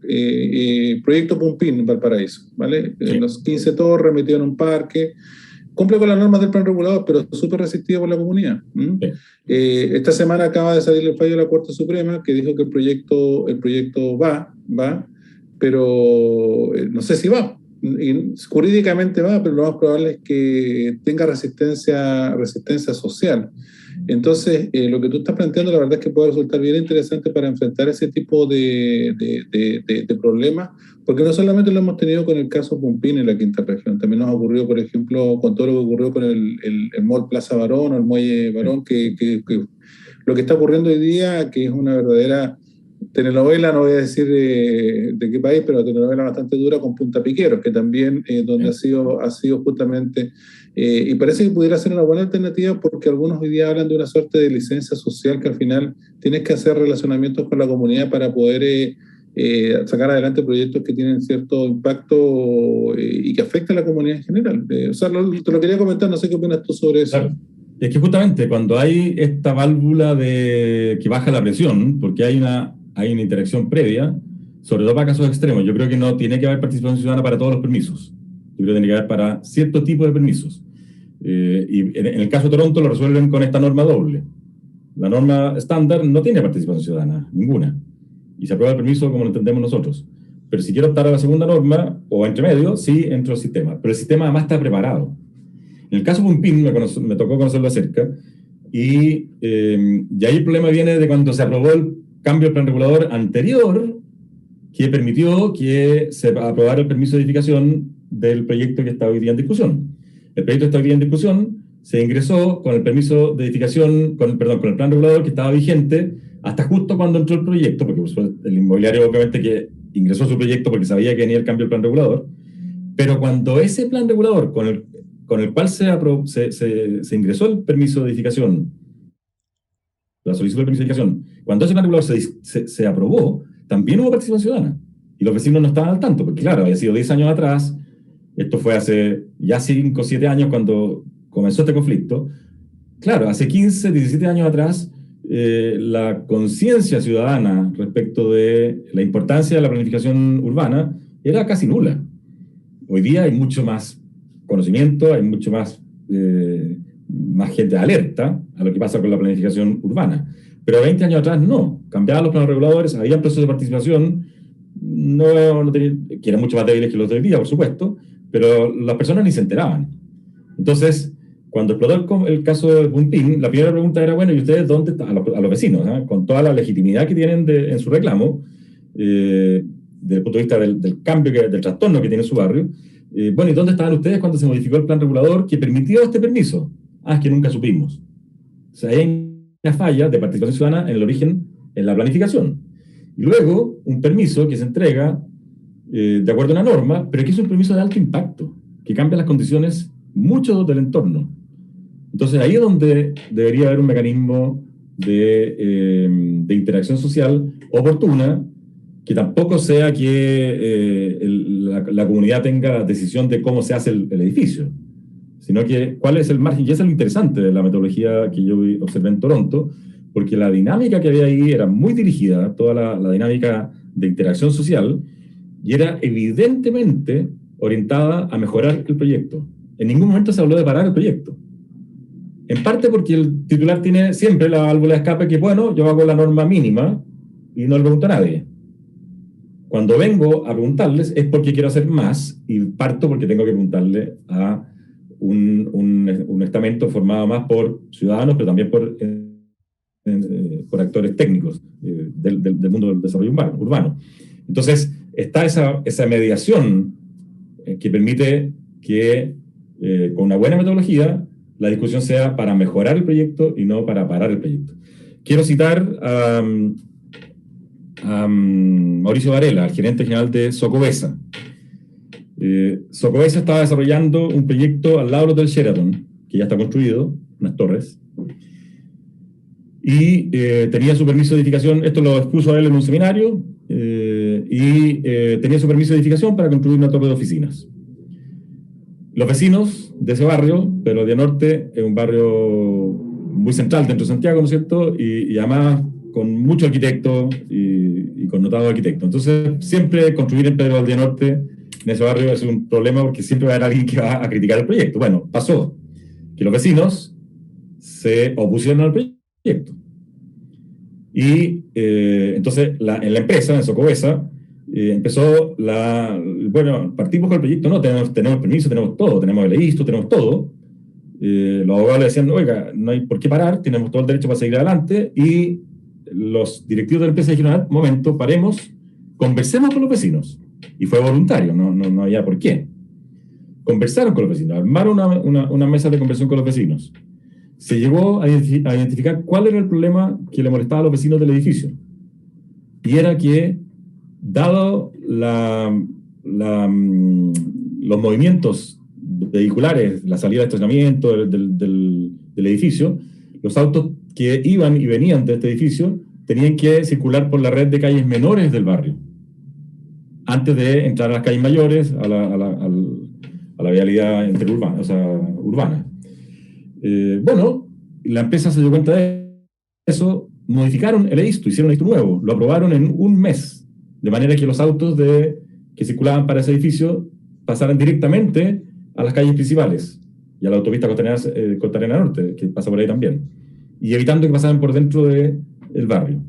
A: Proyecto Pumpín en Valparaíso, ¿vale?
B: Sí.
A: Los 15 torres metidos en un parque, cumple con las normas del plan regulador, pero súper resistido por la comunidad.
B: Sí.
A: Esta semana acaba de salir el fallo de la Corte Suprema que dijo que el proyecto va, pero no sé si va. Y jurídicamente va, pero lo más probable es que tenga resistencia social. Entonces, lo que tú estás planteando, la verdad es que puede resultar bien interesante para enfrentar ese tipo de problemas, porque no solamente lo hemos tenido con el caso Pumpín en la quinta región, también nos ha ocurrido, por ejemplo, con todo lo que ocurrió con el mall Plaza Barón o el muelle Barón, que lo que está ocurriendo hoy día, que es una verdadera telenovela, no voy a decir de qué país, pero telenovela bastante dura con Punta Piqueros, que también donde ha sido justamente, y parece que pudiera ser una buena alternativa porque algunos hoy día hablan de una suerte de licencia social que al final tienes que hacer relacionamientos con la comunidad para poder sacar adelante proyectos que tienen cierto impacto y que afectan a la comunidad en general. O sea, te lo quería comentar, no sé qué opinas tú sobre eso.
B: Claro. Es que justamente cuando hay esta válvula que baja la presión, porque hay una interacción previa, sobre todo para casos extremos, yo creo que no tiene que haber participación ciudadana para todos los permisos. Yo creo que tiene que haber para cierto tipo de permisos. Y en el caso de Toronto lo resuelven con esta norma doble. La norma estándar no tiene participación ciudadana, ninguna. Y se aprueba el permiso como lo entendemos nosotros. Pero si quiero optar a la segunda norma, o entre medio, sí entro al sistema. Pero el sistema además está preparado. En el caso Pumpín me tocó conocerlo de cerca, y ahí el problema viene de cuando se aprobó el cambio del plan regulador anterior, que permitió que se aprobara el permiso de edificación del proyecto que está hoy día en discusión. El proyecto está hoy día en discusión, se ingresó con el permiso de edificación, con el plan regulador que estaba vigente hasta justo cuando entró el proyecto, porque el inmobiliario obviamente que ingresó su proyecto porque sabía que venía el cambio del plan regulador, pero cuando ese plan regulador con el cual se ingresó el permiso de edificación, la solicitud del permiso de edificación, cuando ese plan regulador se aprobó, también hubo participación ciudadana. Y los vecinos no estaban al tanto, porque claro, había sido 10 años atrás, esto fue hace ya 5 o 7 años cuando comenzó este conflicto. Claro, hace 15, 17 años atrás, la conciencia ciudadana respecto de la importancia de la planificación urbana era casi nula. Hoy día hay mucho más conocimiento, hay mucho más gente alerta a lo que pasa con la planificación urbana. Pero 20 años atrás no. Cambiaban los planos reguladores, había procesos de participación, que eran mucho más débiles que los de hoy día, por supuesto, pero las personas ni se enteraban. Entonces, cuando explotó el caso de Pumpín, la primera pregunta era, bueno, ¿y ustedes dónde están? A los vecinos, con toda la legitimidad que tienen en su reclamo, desde el punto de vista del cambio, del trastorno que tiene su barrio. Bueno, ¿y dónde estaban ustedes cuando se modificó el plan regulador que permitió este permiso? Es que nunca supimos. O sea, hay una falla de participación ciudadana en el origen, en la planificación. Y luego, un permiso que se entrega de acuerdo a una norma, pero que es un permiso de alto impacto, que cambia las condiciones mucho del entorno. Entonces, ahí es donde debería haber un mecanismo de interacción social oportuna, que tampoco sea que la comunidad tenga decisión de cómo se hace el edificio, sino que cuál es el margen. Y eso es lo interesante de la metodología que yo observé en Toronto, porque la dinámica que había ahí era muy dirigida, toda la dinámica de interacción social, y era evidentemente orientada a mejorar el proyecto. En ningún momento se habló de parar el proyecto. En parte porque el titular tiene siempre la válvula de escape que, bueno, yo hago la norma mínima y no le pregunto a nadie. Cuando vengo a preguntarles es porque quiero hacer más y parto porque tengo que preguntarle a un estamento formado más por ciudadanos, pero también por por actores técnicos del mundo del desarrollo urbano. Entonces, está esa mediación que permite que con una buena metodología la discusión sea para mejorar el proyecto y no para parar el proyecto. Quiero citar a Mauricio Varela, el gerente general de Socobesa. Socobesa estaba desarrollando un proyecto al lado del Hotel Sheraton, que ya está construido, unas torres, y tenía su permiso de edificación, esto lo expuso a él en un seminario, tenía su permiso de edificación para construir una torre de oficinas. Los vecinos de ese barrio, Pedro de Norte, es un barrio muy central dentro de Santiago, ¿no es cierto? Y además con muchos arquitectos y connotados arquitectos. Entonces, siempre construir en Pedro del Norte, en ese barrio, es un problema porque siempre va a haber alguien que va a criticar el proyecto. Bueno, pasó que los vecinos se opusieron al proyecto. Y entonces, en la empresa, en Socobesa, partimos con el proyecto, no, tenemos permiso, tenemos todo, tenemos el EISTO, tenemos todo. Los abogados le decían, oiga, no hay por qué parar, tenemos todo el derecho para seguir adelante, y los directivos de la empresa dijeron, momento, paremos, conversemos con los vecinos. Y fue voluntario, no había por qué. Conversaron con los vecinos, armaron una mesa de conversación con los vecinos. Se llegó a identificar cuál era el problema que le molestaba a los vecinos del edificio. Y era que, dado los movimientos vehiculares, la salida de estacionamiento del edificio, los autos que iban y venían de este edificio tenían que circular por la red de calles menores del barrio, antes de entrar a las calles mayores, a la vialidad interurbana, o sea, urbana. La empresa se dio cuenta de eso, modificaron el EISTO, hicieron un EISTO nuevo, lo aprobaron en un mes, de manera que los autos que circulaban para ese edificio pasaran directamente a las calles principales y a la autopista Costanera Norte, que pasa por ahí también, y evitando que pasaran por dentro del barrio.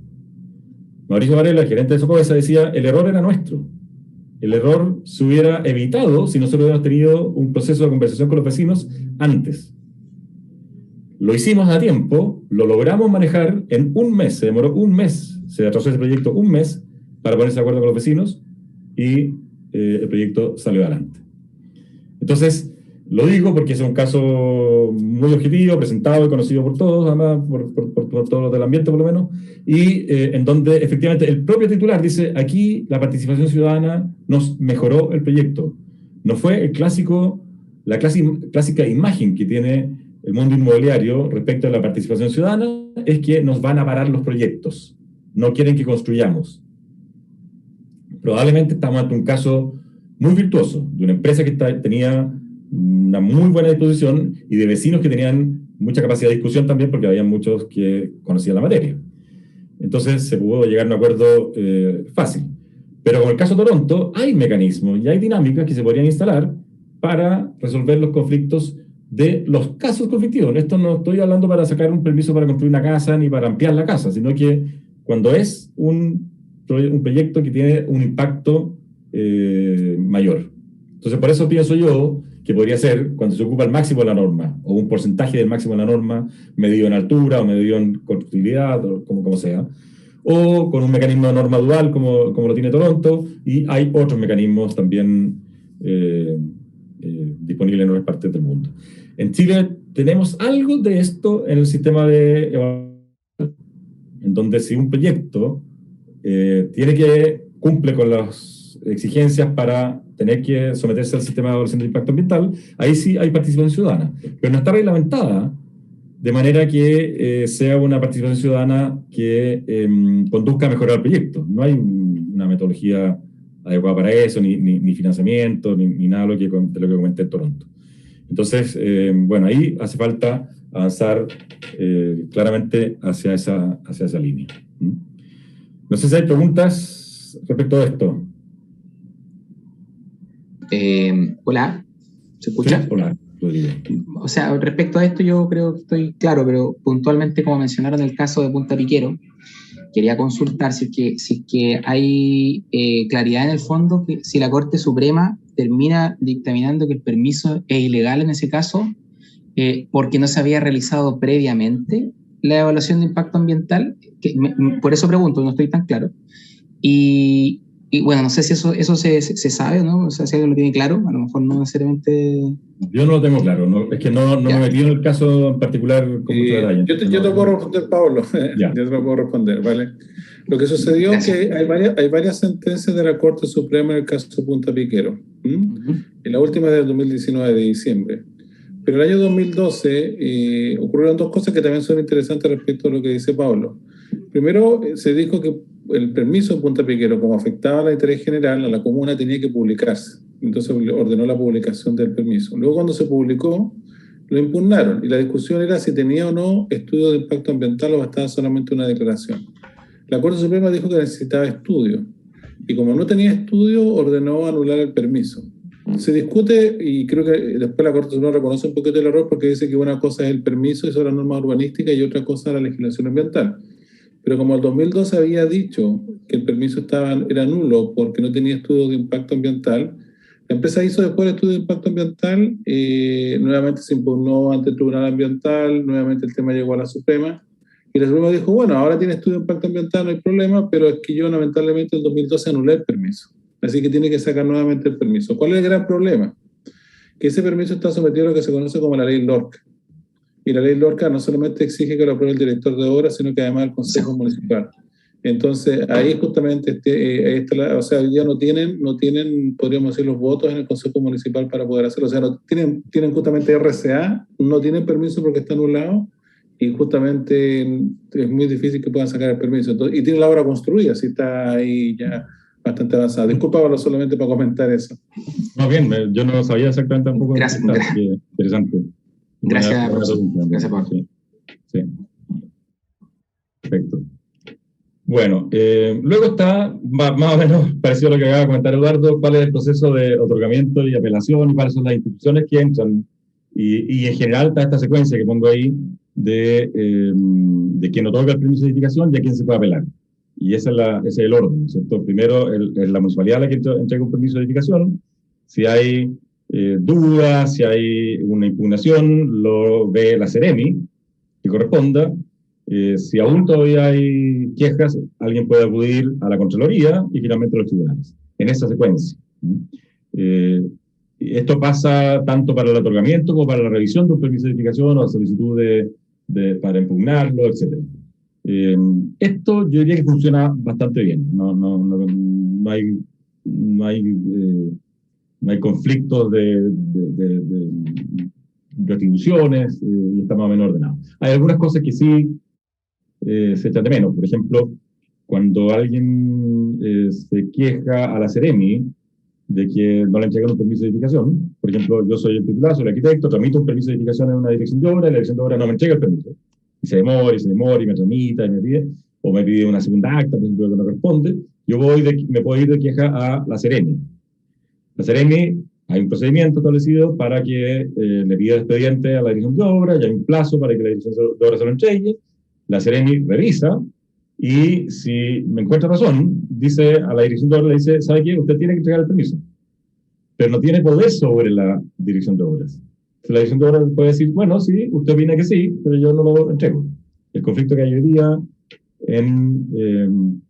B: Mauricio Varela, el gerente de Socobesa, decía, el error era nuestro. El error se hubiera evitado si nosotros hubiéramos tenido un proceso de conversación con los vecinos antes. Lo hicimos a tiempo, lo logramos manejar en un mes, se demoró un mes, se atrasó ese proyecto un mes para ponerse de acuerdo con los vecinos y el proyecto salió adelante. Entonces, lo digo porque es un caso muy objetivo, presentado y conocido por todos, además por todos los del ambiente por lo menos, y en donde efectivamente el propio titular dice, aquí la participación ciudadana nos mejoró el proyecto. No fue la clásica imagen que tiene el mundo inmobiliario respecto a la participación ciudadana, es que nos van a parar los proyectos, no quieren que construyamos. Probablemente estamos ante un caso muy virtuoso, de una empresa que tenía una muy buena disposición y de vecinos que tenían mucha capacidad de discusión también, porque había muchos que conocían la materia. Entonces se pudo llegar a un acuerdo fácil. Pero con el caso de Toronto hay mecanismos y hay dinámicas que se podrían instalar para resolver los conflictos de los casos conflictivos. Esto no estoy hablando para sacar un permiso para construir una casa ni para ampliar la casa, sino que cuando es un proyecto que tiene un impacto mayor. Entonces, por eso pienso yo que podría ser cuando se ocupa el máximo de la norma, o un porcentaje del máximo de la norma, medido en altura, o medido en constructibilidad, o como sea, o con un mecanismo de norma dual, como lo tiene Toronto, y hay otros mecanismos también disponibles en otras partes del mundo. En Chile tenemos algo de esto en el sistema de evaluación, en donde si un proyecto cumple con las exigencias para tener que someterse al sistema de evaluación de impacto ambiental, ahí sí hay participación ciudadana, pero no está reglamentada de manera que sea una participación ciudadana que conduzca a mejorar el proyecto. No hay una metodología adecuada para eso, ni financiamiento, ni nada de lo que comenté en Toronto. Entonces, ahí hace falta avanzar claramente hacia esa línea. No sé si hay preguntas respecto a esto.
E: Hola, ¿se escucha?
B: Sí, hola, Rodrigo.
E: O sea, respecto a esto yo creo que estoy claro, pero puntualmente como mencionaron el caso de Punta Piquero, quería consultar si es que hay claridad en el fondo, que si la Corte Suprema termina dictaminando que el permiso es ilegal en ese caso, porque no se había realizado previamente, la evaluación de impacto ambiental, por eso pregunto, no estoy tan claro. Y bueno, no sé si eso se sabe o no, o sea, si alguien lo tiene claro, a lo mejor no necesariamente...
B: Yo no lo tengo claro, es que no me metí en el caso en particular con mucho detalle.
A: Yo te puedo responder, Pablo.
B: Ya.
A: Yo te lo puedo responder, ¿vale? Lo que sucedió es que hay varias sentencias de la Corte Suprema en el caso Punta Piquero. Y la última es del 2019, de diciembre. Pero el año 2012 ocurrieron dos cosas que también son interesantes respecto a lo que dice Pablo. Primero, se dijo que el permiso de Punta Piquero, como afectaba al interés general, a la comuna tenía que publicarse. Entonces ordenó la publicación del permiso. Luego, cuando se publicó, lo impugnaron. Y la discusión era si tenía o no estudio de impacto ambiental o bastaba solamente una declaración. La Corte Suprema dijo que necesitaba estudio. Y como no tenía estudio, ordenó anular el permiso. Se discute, y creo que después la Corte Suprema reconoce un poquito el error porque dice que una cosa es el permiso y son las normas urbanísticas y otra cosa es la legislación ambiental. Pero como el 2012 había dicho que el permiso era nulo porque no tenía estudio de impacto ambiental, la empresa hizo después el estudio de impacto ambiental, nuevamente se impugnó ante el Tribunal Ambiental, nuevamente el tema llegó a la Suprema, y la Suprema dijo, bueno, ahora tiene estudio de impacto ambiental, no hay problema, pero es que yo lamentablemente en 2012 anulé el permiso. Así que tiene que sacar nuevamente el permiso. ¿Cuál es el gran problema? Que ese permiso está sometido a lo que se conoce como la ley Lorca. Y la ley Lorca no solamente exige que lo apruebe el director de obra, sino que además el Consejo Municipal. Entonces, ahí justamente, o sea, ya no tienen, podríamos decir, los votos en el Consejo Municipal para poder hacerlo. O sea, no tienen justamente RCA, no tienen permiso porque está anulado, y justamente es muy difícil que puedan sacar el permiso. Entonces, y tienen la obra construida, así está ahí ya bastante avanzada. Disculpa, Pablo, solamente para comentar eso.
B: No, bien, yo no sabía exactamente tampoco.
E: Gracias.
B: Interesante.
E: Gracias, Gracias, Pablo.
B: Sí. Perfecto. Bueno, luego está, más o menos parecido a lo que acaba de comentar Eduardo, cuál es el proceso de otorgamiento y apelación y cuáles son las instituciones que entran. Y en general está esta secuencia que pongo ahí de quien otorga el permiso de edificación y a quién se puede apelar. Y ese es el orden, ¿cierto? Primero es la municipalidad la que entrega un permiso de edificación. Si hay dudas, si hay una impugnación, lo ve la Seremi, que corresponda. Si aún todavía hay quejas, alguien puede acudir a la Contraloría y finalmente a los tribunales, en esa secuencia. Esto pasa tanto para el otorgamiento como para la revisión de un permiso de edificación o la solicitud para impugnarlo, etc. Esto yo diría que funciona bastante bien. No hay conflictos de atribuciones y está más o menos ordenado. Hay algunas cosas que sí se echan de menos. Por ejemplo, cuando alguien se queja a la Seremi de que no le entregan un permiso de edificación, por ejemplo, yo soy el titular, soy el arquitecto, tramito un permiso de edificación en una dirección de obra y la dirección de obra no me entrega el permiso. Y se demora, y me tramita, y me pide, o me pide una segunda acta, por ejemplo, que no responde, yo me puedo ir de queja a la Seremi. La Seremi, hay un procedimiento establecido para que le pida el expediente a la dirección de obra, y hay un plazo para que la dirección de obra se lo entregue. La Seremi revisa, y si me encuentra razón, dice a la dirección de obra, le dice, ¿sabe qué? Usted tiene que entregar el permiso, pero no tiene poder sobre la dirección de obras. La dirección de obras puede decir, bueno, sí, usted opina que sí, pero yo no lo entrego. El conflicto que hay hoy día en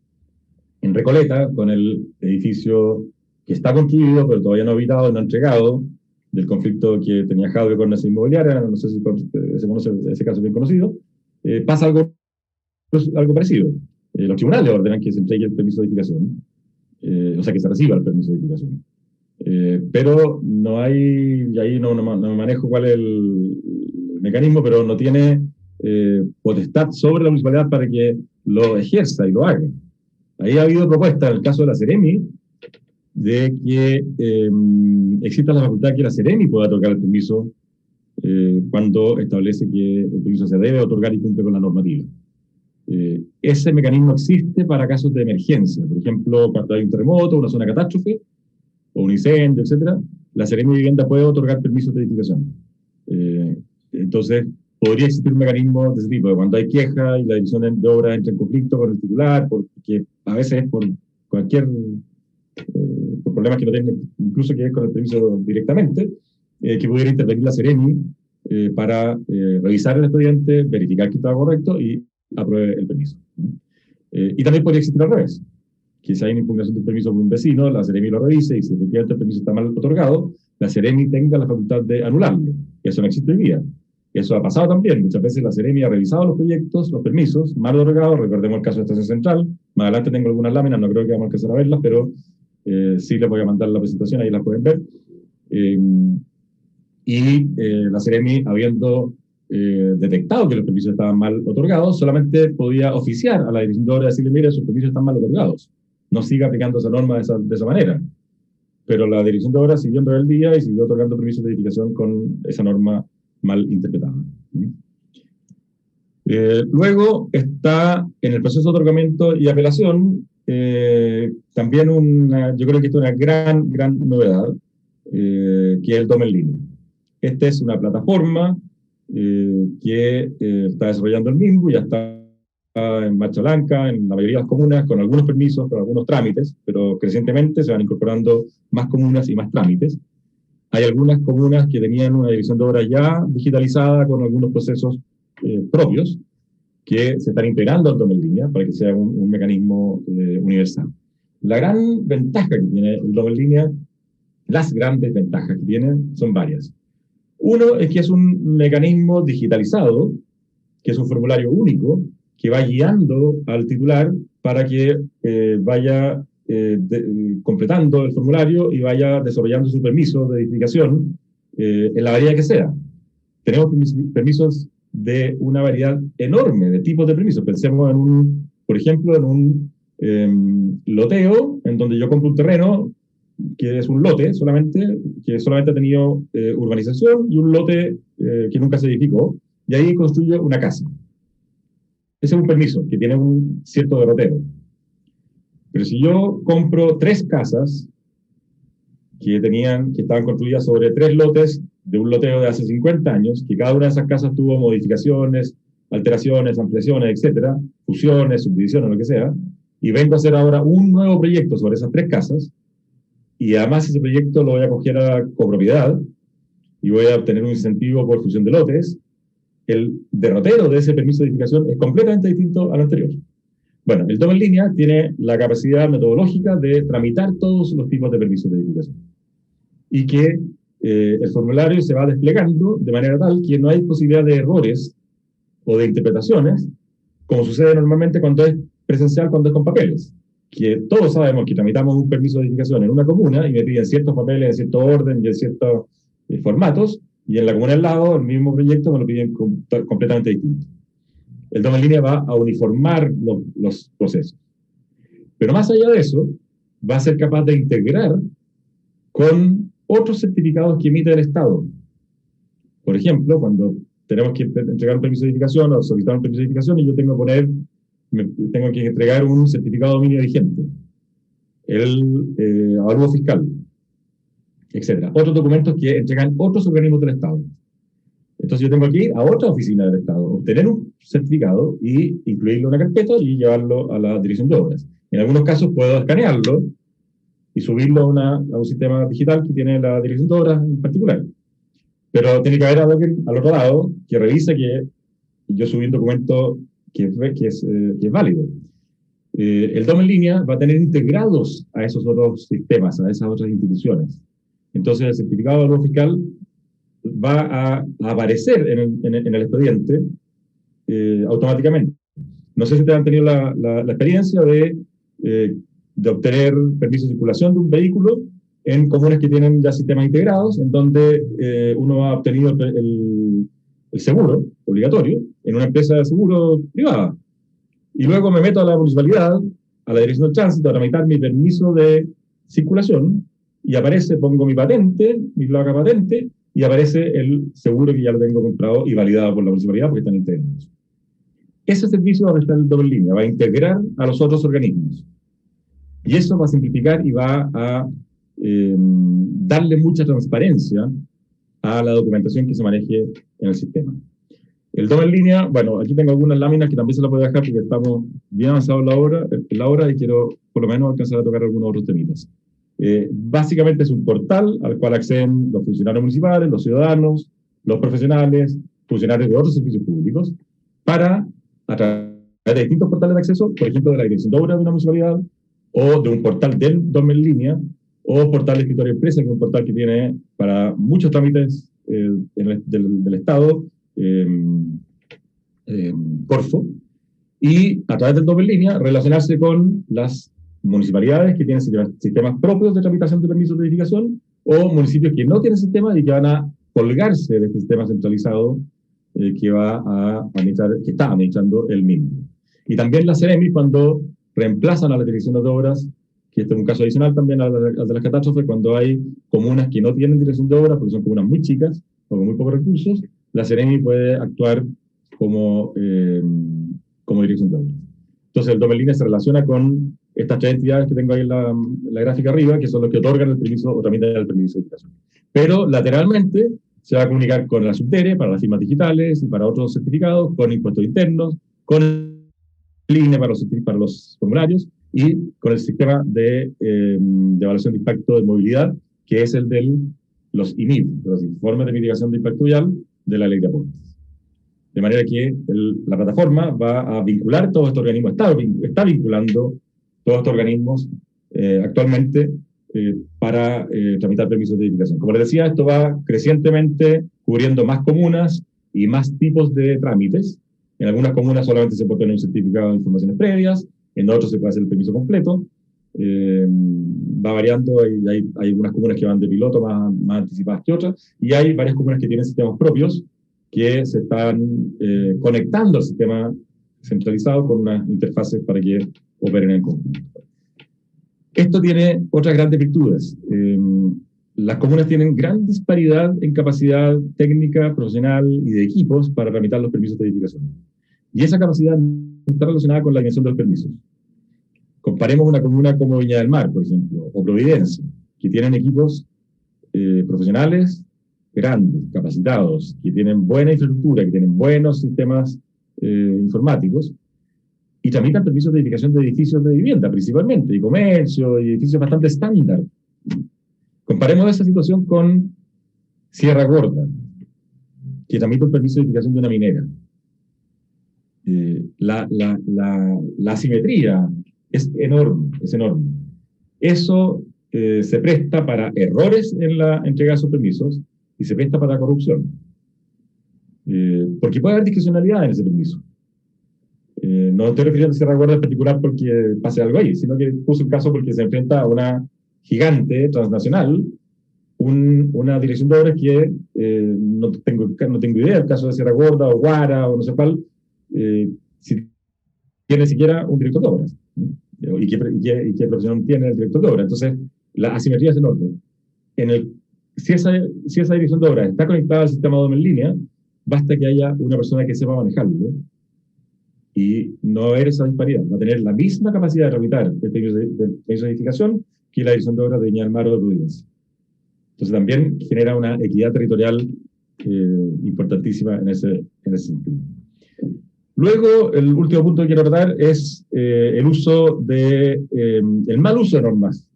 B: Recoleta, con el edificio que está construido, pero todavía no habitado, no entregado, del conflicto que tenía Jadwe con esa inmobiliaria, no sé si se conoce ese caso bien conocido, pasa algo parecido. Los tribunales ordenan que se entregue el permiso de edificación, o sea, que se reciba el permiso de edificación. Pero no hay, y ahí no manejo cuál es el mecanismo, pero no tiene potestad sobre la municipalidad para que lo ejerza y lo haga. Ahí ha habido propuestas, en el caso de la Seremi, de que exista la facultad que la Seremi pueda otorgar el permiso cuando establece que el permiso se debe otorgar y cumple con la normativa. Ese mecanismo existe para casos de emergencia, por ejemplo, cuando hay un terremoto, una zona de catástrofe, o un incendio, etcétera, la Seremi de Vivienda puede otorgar permisos de edificación. Entonces, podría existir un mecanismo de ese tipo, de cuando hay queja y la dirección de obra entra en conflicto con el titular, porque a veces es por cualquier por problemas que no tienen incluso que ver con el permiso directamente, que pudiera intervenir la Seremi para revisar el expediente, verificar que estaba correcto y apruebe el permiso. Y también podría existir al revés, que si hay una impugnación de un permiso por un vecino, la Seremi lo revise y si efectivamente el permiso está mal otorgado, la Seremi tenga la facultad de anularlo. Eso no existe hoy día. Eso ha pasado también. Muchas veces la Seremi ha revisado los proyectos, los permisos, mal otorgados. Recordemos el caso de Estación Central. Más adelante tengo algunas láminas, no creo que vamos a alcanzar a verlas, pero sí les voy a mandar la presentación, ahí las pueden ver. La Seremi, habiendo detectado que los permisos estaban mal otorgados, solamente podía oficiar a la dirección de obra y decirle, mire, sus permisos están mal otorgados. No siga aplicando esa norma de esa manera. Pero la dirección de obra siguió en rebeldía y siguió otorgando permisos de edificación con esa norma mal interpretada. Luego está en el proceso de otorgamiento y apelación también yo creo que esto es una gran novedad, que es el DOM en línea. Esta es una plataforma que está desarrollando el MIMBU, ya está en marcha blanca, en la mayoría de las comunas, con algunos permisos, con algunos trámites, pero crecientemente se van incorporando más comunas y más trámites. Hay algunas comunas que tenían una dirección de obra ya digitalizada con algunos procesos propios que se están integrando al DOM en línea para que sea un mecanismo universal. La gran ventaja que tiene el DOM en línea, las grandes ventajas que tiene son varias. Uno es que es un mecanismo digitalizado, que es un formulario único, que va guiando al titular para que vaya completando el formulario y vaya desarrollando su permiso de edificación en la variedad que sea. Tenemos permisos de una variedad enorme de tipos de permisos. Pensemos por ejemplo, en un loteo, en donde yo compro un terreno que es un lote solamente, que solamente ha tenido urbanización, y un lote que nunca se edificó, y ahí construyo una casa. Ese es un permiso que tiene un cierto derrotero. Pero si yo compro 3 casas que estaban construidas sobre 3 lotes de un loteo de hace 50 años, que cada una de esas casas tuvo modificaciones, alteraciones, ampliaciones, etcétera, fusiones, subdivisiones, lo que sea, y vengo a hacer ahora un nuevo proyecto sobre esas 3 casas, y además ese proyecto lo voy a coger a copropiedad, y voy a obtener un incentivo por fusión de lotes, el derrotero de ese permiso de edificación es completamente distinto al anterior. Bueno, el DOM en línea tiene la capacidad metodológica de tramitar todos los tipos de permisos de edificación. Y que el formulario se va desplegando de manera tal que no hay posibilidad de errores o de interpretaciones, como sucede normalmente cuando es presencial, cuando es con papeles. Que todos sabemos que tramitamos un permiso de edificación en una comuna y me piden ciertos papeles en cierto orden y en ciertos formatos, y en la comuna al lado, el mismo proyecto me lo piden completamente distinto. El DOM en línea va a uniformar los procesos. Pero más allá de eso, va a ser capaz de integrar con otros certificados que emite el Estado. Por ejemplo, cuando tenemos que entregar un permiso de edificación o solicitar un permiso de edificación y yo tengo que entregar un certificado de dominio vigente, el avalúo fiscal, etcétera. Otros documentos que entregan otros organismos del Estado. Entonces yo tengo que ir a otra oficina del Estado, obtener un certificado y incluirlo en una carpeta y llevarlo a la dirección de obras. En algunos casos puedo escanearlo y subirlo a un sistema digital que tiene la dirección de obras en particular. Pero tiene que haber alguien al otro lado que revise que yo subí un documento que es válido. El DOM en línea va a tener integrados a esos otros sistemas, a esas otras instituciones. Entonces el certificado de avalúo fiscal va a aparecer en el expediente automáticamente. No sé si ustedes han tenido la experiencia de obtener permiso de circulación de un vehículo en comunas que tienen ya sistemas integrados, en donde uno ha obtenido el seguro obligatorio en una empresa de seguro privada. Y luego me meto a la municipalidad, a la dirección del tránsito, a tramitar mi permiso de circulación, y pongo mi patente, mi placa patente, y aparece el seguro que ya lo tengo comprado y validado por la municipalidad porque están integrados. Ese servicio va a estar el DOM en línea, va a integrar a los otros organismos. Y eso va a simplificar y va a darle mucha transparencia a la documentación que se maneje en el sistema. El DOM en línea, bueno, aquí tengo algunas láminas que también se las voy a dejar porque estamos bien avanzados en la hora y quiero por lo menos alcanzar a tocar algunos otros temitas. Básicamente es un portal al cual acceden los funcionarios municipales, los ciudadanos, los profesionales, funcionarios de otros servicios públicos, para, a través de distintos portales de acceso, por ejemplo, de la Dirección de Obras de una municipalidad, o de un portal del DOM en línea, o portal de escritorio empresa, que es un portal que tiene para muchos trámites del Estado, Corfo, y a través del DOM en línea relacionarse con las municipalidades que tienen sistemas propios de tramitación de permisos de edificación, o municipios que no tienen sistemas y que van a colgarse de este sistema centralizado que está administrando el mismo. Y también la CEREMI, cuando reemplazan a las direcciones de obras, que este es un caso adicional también a de las catástrofes, cuando hay comunas que no tienen dirección de obras, porque son comunas muy chicas o con muy pocos recursos, la CEREMI puede actuar como dirección de obras. Entonces el DOM en línea se relaciona con estas tres entidades que tengo ahí en la gráfica arriba, que son los que otorgan el permiso o tramitan el permiso de edificación. Pero lateralmente se va a comunicar con la Subdere para las firmas digitales y para otros certificados, con impuestos internos, con el INE para los formularios y con el sistema de evaluación de impacto de movilidad, que es el de los IMIP, los informes de mitigación de impacto vial de la ley de aportes. De manera que la plataforma va a vincular todos estos organismos, está vinculando todos estos organismos actualmente para tramitar permisos de edificación. Como les decía, esto va crecientemente cubriendo más comunas y más tipos de trámites. En algunas comunas solamente se puede tener un certificado de informaciones previas, en otros se puede hacer el permiso completo. Va variando, hay algunas comunas que van de piloto más anticipadas que otras, y hay varias comunas que tienen sistemas propios que se están conectando al sistema centralizado con unas interfaces para que operen en conjunto. Esto tiene otras grandes virtudes. Las comunas tienen gran disparidad en capacidad técnica, profesional y de equipos para tramitar los permisos de edificación. Y esa capacidad está relacionada con la dimensión de los permisos. Comparemos una comuna como Viña del Mar, por ejemplo, o Providencia, que tienen equipos profesionales grandes, capacitados, que tienen buena infraestructura, que tienen buenos sistemas informáticos, y tramitan permisos de edificación de edificios de vivienda, principalmente, y comercio, y edificios bastante estándar. Comparemos esa situación con Sierra Gorda, que tramita un permiso de edificación de una minera. La asimetría es enorme, es enorme. Eso se presta para errores en la entrega de esos permisos y se presta para corrupción. Porque puede haber discrecionalidad en ese permiso. No estoy refiriendo a Sierra Gorda en particular porque pase algo ahí, sino que puse un caso porque se enfrenta a una gigante transnacional, una dirección de obras que no tengo idea, el caso de Sierra Gorda o Guara o no sé cuál, si tiene siquiera un director de obras, ¿no? y qué profesión tiene el director de obras. Entonces, la asimetría es enorme. Si esa dirección de obras está conectada al sistema DOM en línea, basta que haya una persona que sepa manejarlo, y no va a haber esa disparidad. Va a tener la misma capacidad de tramitar el permiso de edificación que la dirección de obras de Viña del Mar o de Providencia. Entonces también genera una equidad territorial importantísima en ese sentido. Luego, el último punto que quiero tratar es el mal uso de normas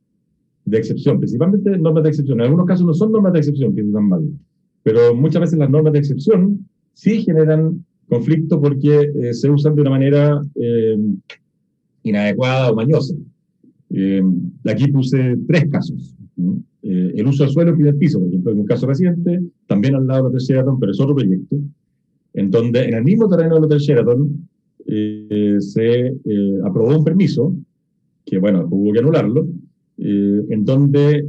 B: de excepción, principalmente normas de excepción. En algunos casos no son normas de excepción que se usan mal, pero muchas veces las normas de excepción sí generan conflicto porque se usan de una manera inadecuada o mañosa. Aquí puse 3 casos. El uso del suelo en primer piso, por ejemplo, en un caso reciente, también al lado del Hotel Sheraton, pero es otro proyecto, en donde en el mismo terreno del Hotel Sheraton se aprobó un permiso, que bueno, hubo que anularlo, en donde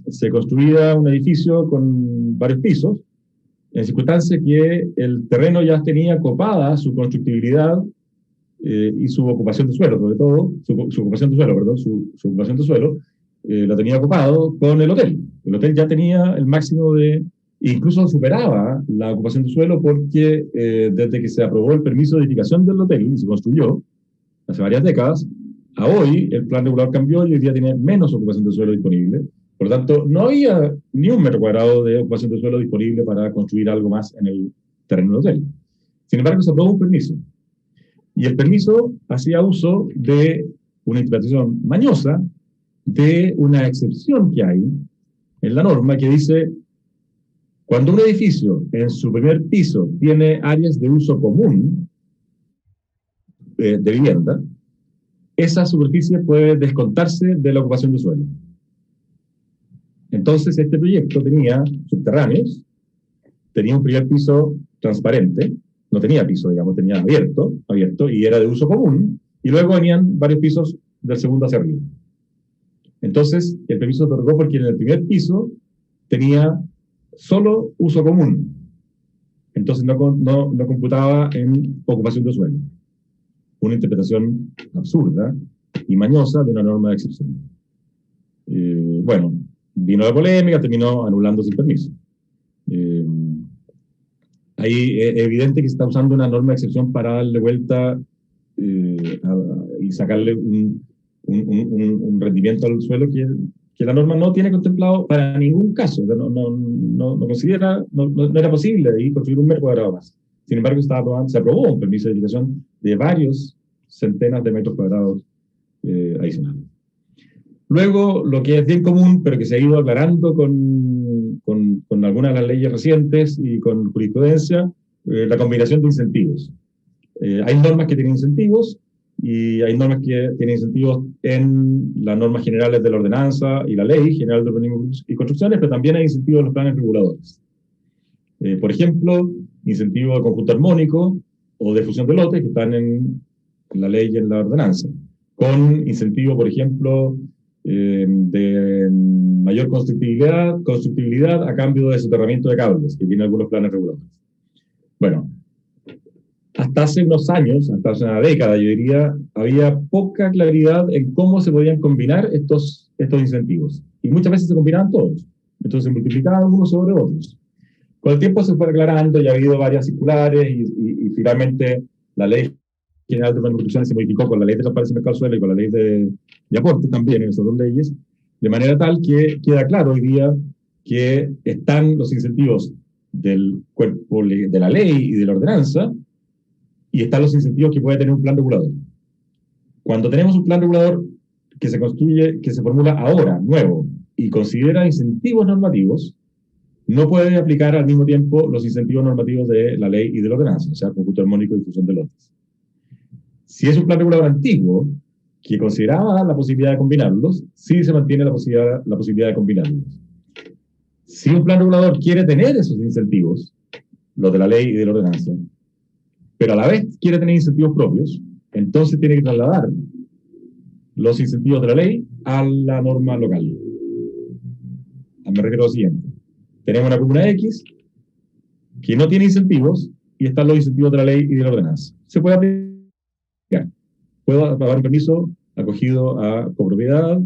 B: se construía un edificio con varios pisos, en circunstancias que el terreno ya tenía copada su constructibilidad y su ocupación de suelo, sobre todo, su ocupación de suelo, lo tenía ocupado con el hotel. El hotel ya tenía el máximo incluso superaba la ocupación de suelo porque desde que se aprobó el permiso de edificación del hotel y se construyó hace varias décadas, a hoy el plan regulador cambió y hoy día tiene menos ocupación de suelo disponible. Por lo tanto, no había ni un metro cuadrado de ocupación de suelo disponible para construir algo más en el terreno del hotel. Sin embargo, se aprobó un permiso. Y el permiso hacía uso de una interpretación mañosa de una excepción que hay en la norma que dice Cuando un edificio en su primer piso tiene áreas de uso común de vivienda, esa superficie puede descontarse de la ocupación de suelo. Entonces, este proyecto tenía subterráneos, tenía un primer piso transparente, no tenía piso, digamos, tenía abierto, y era de uso común, y luego venían varios pisos del segundo hacia arriba. Entonces, el permiso se otorgó porque en el primer piso tenía solo uso común. Entonces no computaba en ocupación de suelo. Una interpretación absurda y mañosa de una norma de excepción. Bueno, vino la polémica, terminó anulándose el permiso. Ahí es evidente que se está usando una norma de excepción para darle vuelta y sacarle un rendimiento al suelo que la norma no tiene contemplado para ningún caso. No considera, no era posible ahí construir un metro cuadrado más. Sin embargo, se aprobó un permiso de edificación de varios centenas de metros cuadrados adicionales. Luego, lo que es bien común, pero que se ha ido aclarando con algunas de las leyes recientes y con jurisprudencia, la combinación de incentivos. Hay normas que tienen incentivos y hay normas que tienen incentivos en las normas generales de la ordenanza y la ley general de urbanismo y construcciones, pero también hay incentivos en los planes reguladores. Por ejemplo, incentivo de conjunto armónico o de fusión de lotes que están en la ley y en la ordenanza, con incentivo, por ejemplo, de mayor constructibilidad a cambio de soterramiento de cables, que tiene algunos planes reguladores. Bueno, hasta hace unos años, hasta hace una década, yo diría, había poca claridad en cómo se podían combinar estos incentivos. Y muchas veces se combinaban todos. Entonces se multiplicaban unos sobre otros. Con el tiempo se fue aclarando y ha habido varias circulares y finalmente la ley general de construcciones se modificó con la ley de transparencia del mercado del suelo y con la ley de aportes también en esas dos leyes, de manera tal que queda claro hoy día que están los incentivos del cuerpo de la ley y de la ordenanza y están los incentivos que puede tener un plan regulador. Cuando tenemos un plan regulador que se construye, que se formula ahora, nuevo, y considera incentivos normativos, no puede aplicar al mismo tiempo los incentivos normativos de la ley y de la ordenanza, o sea, conjunto armónico y difusión de lotes. Si es un plan regulador antiguo, que consideraba la posibilidad de combinarlos, sí se mantiene la posibilidad de combinarlos. Si un plan regulador quiere tener esos incentivos, los de la ley y de la ordenanza, pero a la vez quiere tener incentivos propios, entonces tiene que trasladar los incentivos de la ley a la norma local. Me refiero a lo siguiente. Tenemos una comuna X que no tiene incentivos y están los incentivos de la ley y de la ordenanza. Se puede aplicar. Puedo pagar un permiso acogido a copropiedad,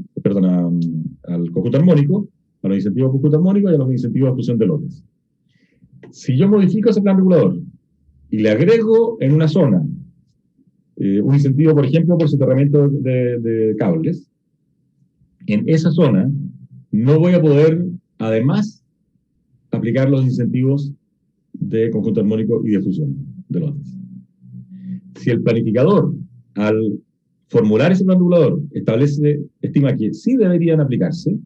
B: al conjunto armónico, a los incentivos de conjunto armónico y a los incentivos de fusión de lotes. Si yo modifico ese plan regulador y le agrego en una zona un incentivo, por ejemplo, por soterramiento de cables, en esa zona no voy a poder, además, aplicar los incentivos de conjunto armónico y de fusión de lotes. Si el planificador, al formular ese plan regulador, estima que sí deberían aplicarse,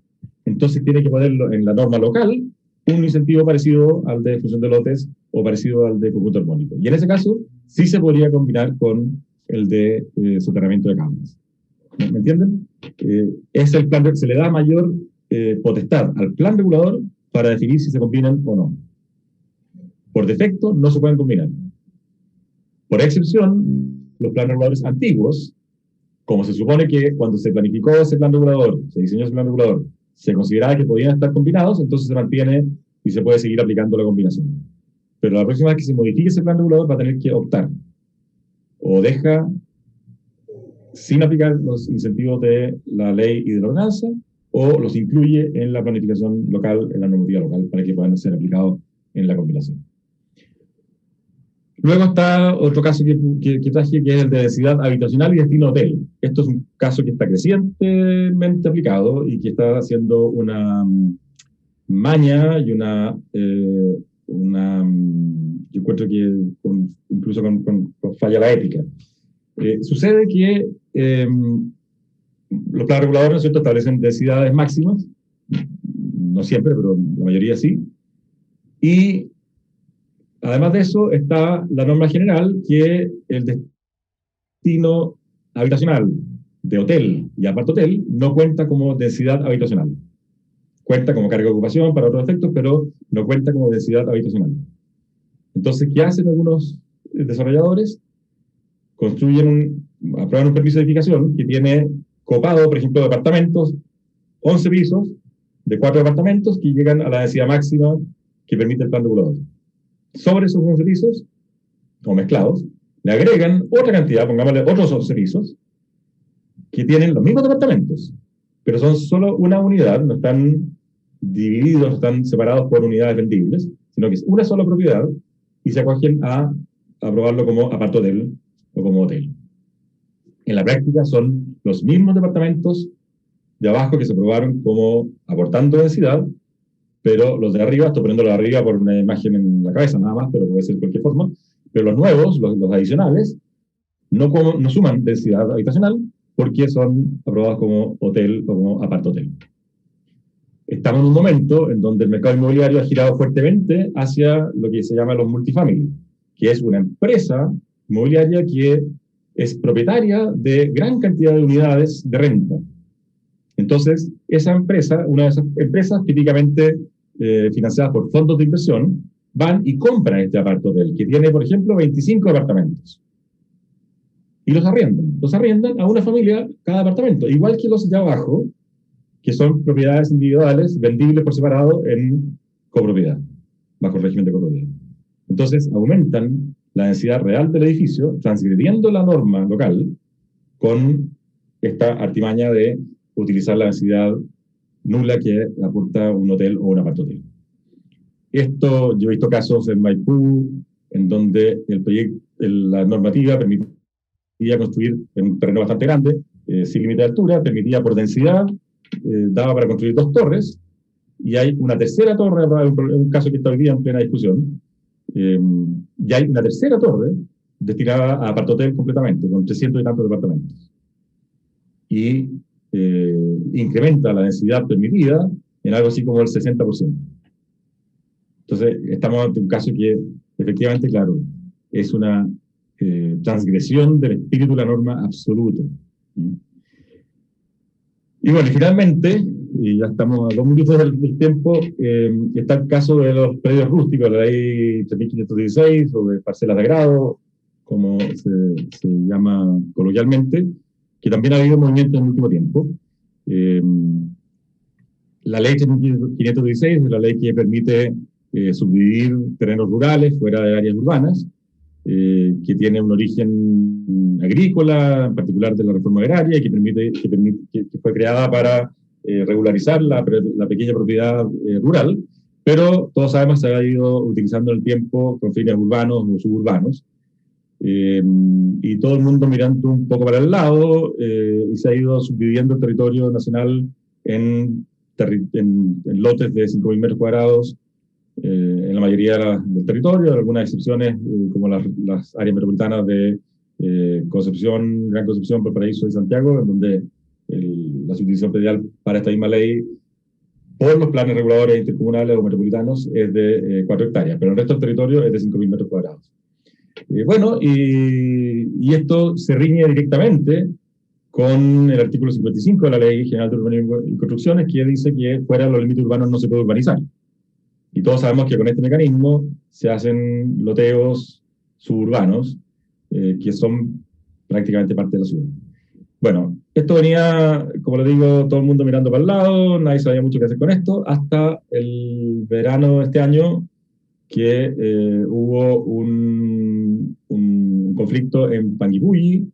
B: entonces tiene que ponerlo en la norma local un incentivo parecido al de fusión de lotes o parecido al de conjunto armónico. Y en ese caso, sí se podría combinar con el de soterramiento de cables. ¿Me entienden? Es el plan, se le da mayor potestad al plan regulador para definir si se combinan o no. Por defecto, no se pueden combinar. Por excepción, los planes reguladores antiguos, como se supone que cuando se planificó ese plan regulador, se diseñó ese plan regulador, se consideraba que podían estar combinados, entonces se mantiene y se puede seguir aplicando la combinación. Pero la próxima vez que se modifique ese plan regulador va a tener que optar. O deja sin aplicar los incentivos de la ley y de la ordenanza, o los incluye en la planificación local, en la normativa local, para que puedan ser aplicados en la combinación. Luego está otro caso que traje, que es el de densidad habitacional y destino hotel. Esto es un caso que está crecientemente aplicado y que está haciendo una maña y yo encuentro que incluso con falla la ética. Sucede que los planes reguladores, ¿no es cierto?, establecen densidades máximas, no siempre, pero la mayoría sí, Y además de eso está la norma general que el destino habitacional de hotel y apart-hotel no cuenta como densidad habitacional. Cuenta como carga de ocupación para otros efectos, pero no cuenta como densidad habitacional. Entonces, ¿qué hacen algunos desarrolladores? Aprueban un permiso de edificación que tiene copado, por ejemplo, de apartamentos, 11 pisos, de 4 departamentos que llegan a la densidad máxima que permite el plan regulador. Sobre esos 11 pisos, o mezclados, le agregan otra cantidad, pongámosle otros 11 pisos, que tienen los mismos departamentos, pero son solo una unidad, no están divididos, no están separados por unidades vendibles, sino que es una sola propiedad y se acogen a aprobarlo como apart-hotel o como hotel. En la práctica son los mismos departamentos de abajo que se aprobaron como aportando densidad, pero los de arriba, estoy poniéndolo de arriba por una imagen en la cabeza nada más, pero puede ser de cualquier forma, pero los nuevos, los adicionales, no suman densidad habitacional porque son aprobados como hotel o como apart-hotel. Estamos en un momento en donde el mercado inmobiliario ha girado fuertemente hacia lo que se llama los multifamily, que es una empresa inmobiliaria que es propietaria de gran cantidad de unidades de renta. Entonces, esa empresa, una de esas empresas típicamente financiadas por fondos de inversión, van y compran este apart-hotel, que tiene, por ejemplo, 25 departamentos. Y los arriendan a una familia cada departamento, igual que los de abajo, que son propiedades individuales vendibles por separado en copropiedad, bajo el régimen de copropiedad. Entonces, aumentan la densidad real del edificio, transgrediendo la norma local con esta artimaña de utilizar la densidad nula que aporta un hotel o un apart-hotel. Yo he visto casos en Maipú, en donde la normativa permitía construir en un terreno bastante grande, sin límite de altura, permitía por densidad, daba para construir 2 torres, y hay una tercera torre, un caso que está hoy día en plena discusión, y hay una tercera torre destinada a apart-hotel completamente, con 300 y tantos departamentos. Y incrementa la densidad permitida en algo así como el 60%. Entonces, estamos ante un caso que, efectivamente, claro, es una transgresión del espíritu de la norma absoluto. Y bueno, finalmente, y ya estamos a 2 minutos del tiempo, está el caso de los predios rústicos, la ley 3516, o de parcelas de agrado, como se llama coloquialmente, que también ha habido movimiento en el último tiempo. La ley 516 es la ley que permite subdividir terrenos rurales fuera de áreas urbanas, que tiene un origen agrícola, en particular de la reforma agraria, que fue creada para regularizar la pequeña propiedad rural, pero todos sabemos que se ha ido utilizando en el tiempo con fines urbanos o suburbanos. Y todo el mundo mirando un poco para el lado, y se ha ido subdividiendo el territorio nacional en lotes de 5.000 metros cuadrados, en la mayoría del territorio, algunas excepciones como las áreas metropolitanas de Concepción, Gran Concepción, Valparaíso y Santiago, en donde la subdivisión predial para esta misma ley por los planes reguladores intercomunales o metropolitanos es de 4 hectáreas, pero el resto del territorio es de 5.000 metros cuadrados. Bueno, y esto se riñe directamente con el artículo 55 de la Ley General de Urbanismo y Construcciones, que dice que fuera de los límites urbanos no se puede urbanizar. Y todos sabemos que con este mecanismo se hacen loteos suburbanos, que son prácticamente parte de la ciudad. Bueno, esto venía, como les digo, todo el mundo mirando para el lado, nadie sabía mucho qué hacer con esto, hasta el verano de este año, que hubo un conflicto en Panguipulli,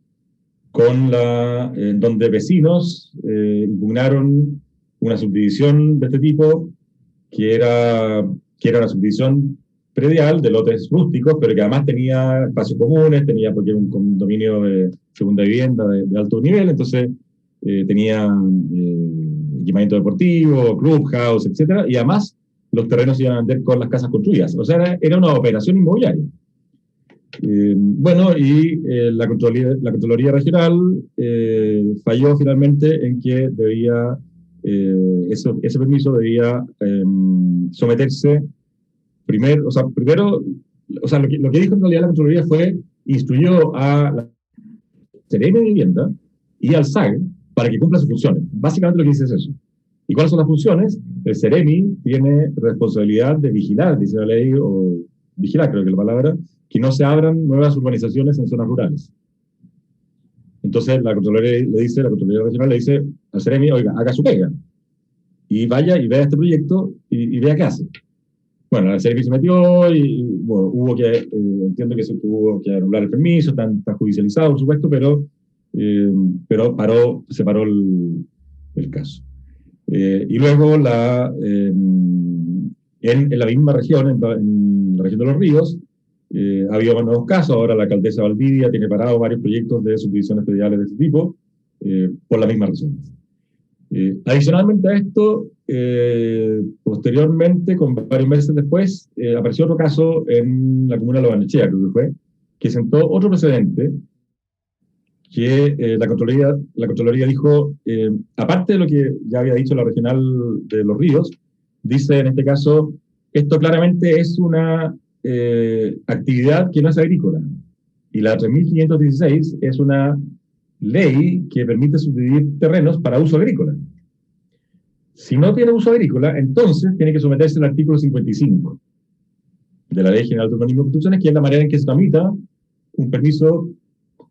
B: donde vecinos impugnaron una subdivisión de este tipo, que era una subdivisión predial de lotes rústicos, pero que además tenía espacios comunes, porque era un condominio de segunda vivienda de alto nivel, entonces tenía equipamiento deportivo, clubhouse, etcétera, y además los terrenos se iban a vender con las casas construidas. O sea, era una operación inmobiliaria. Bueno, y la Contraloría Regional falló finalmente en que ese permiso debía someterse primero, lo que dijo en realidad la Contraloría fue, instruyó a la Seremi de Vivienda y al SAG para que cumpla sus funciones. Básicamente lo que dice es eso. ¿Y cuáles son las funciones? El Seremi tiene responsabilidad de vigilar, dice la ley, o vigilar creo que es la palabra, que no se abran nuevas urbanizaciones en zonas rurales. Entonces la Contraloría Regional le dice al Seremi, oiga, haga su pega, y vaya y vea este proyecto y vea qué hace. Bueno, el Seremi se metió y bueno, hubo que, entiendo que se tuvo que anular el permiso, está judicializado, por supuesto, pero se paró el caso. Y luego en la misma región, en la región de Los Ríos, ha habido nuevos casos. Ahora la alcaldesa Valdivia tiene parado varios proyectos de subdivisiones prediales de este tipo por las mismas razones. Adicionalmente a esto, posteriormente, varios meses después, apareció otro caso en la comuna de La Barnechea, creo que fue, que sentó otro precedente que la Contraloría dijo, aparte de lo que ya había dicho la regional de Los Ríos, dice en este caso, esto claramente es una actividad que no es agrícola. Y la 3516 es una ley que permite subdividir terrenos para uso agrícola. Si no tiene uso agrícola, entonces tiene que someterse al artículo 55 de la Ley General de Urbanismo y Construcciones, que es la manera en que se tramita un permiso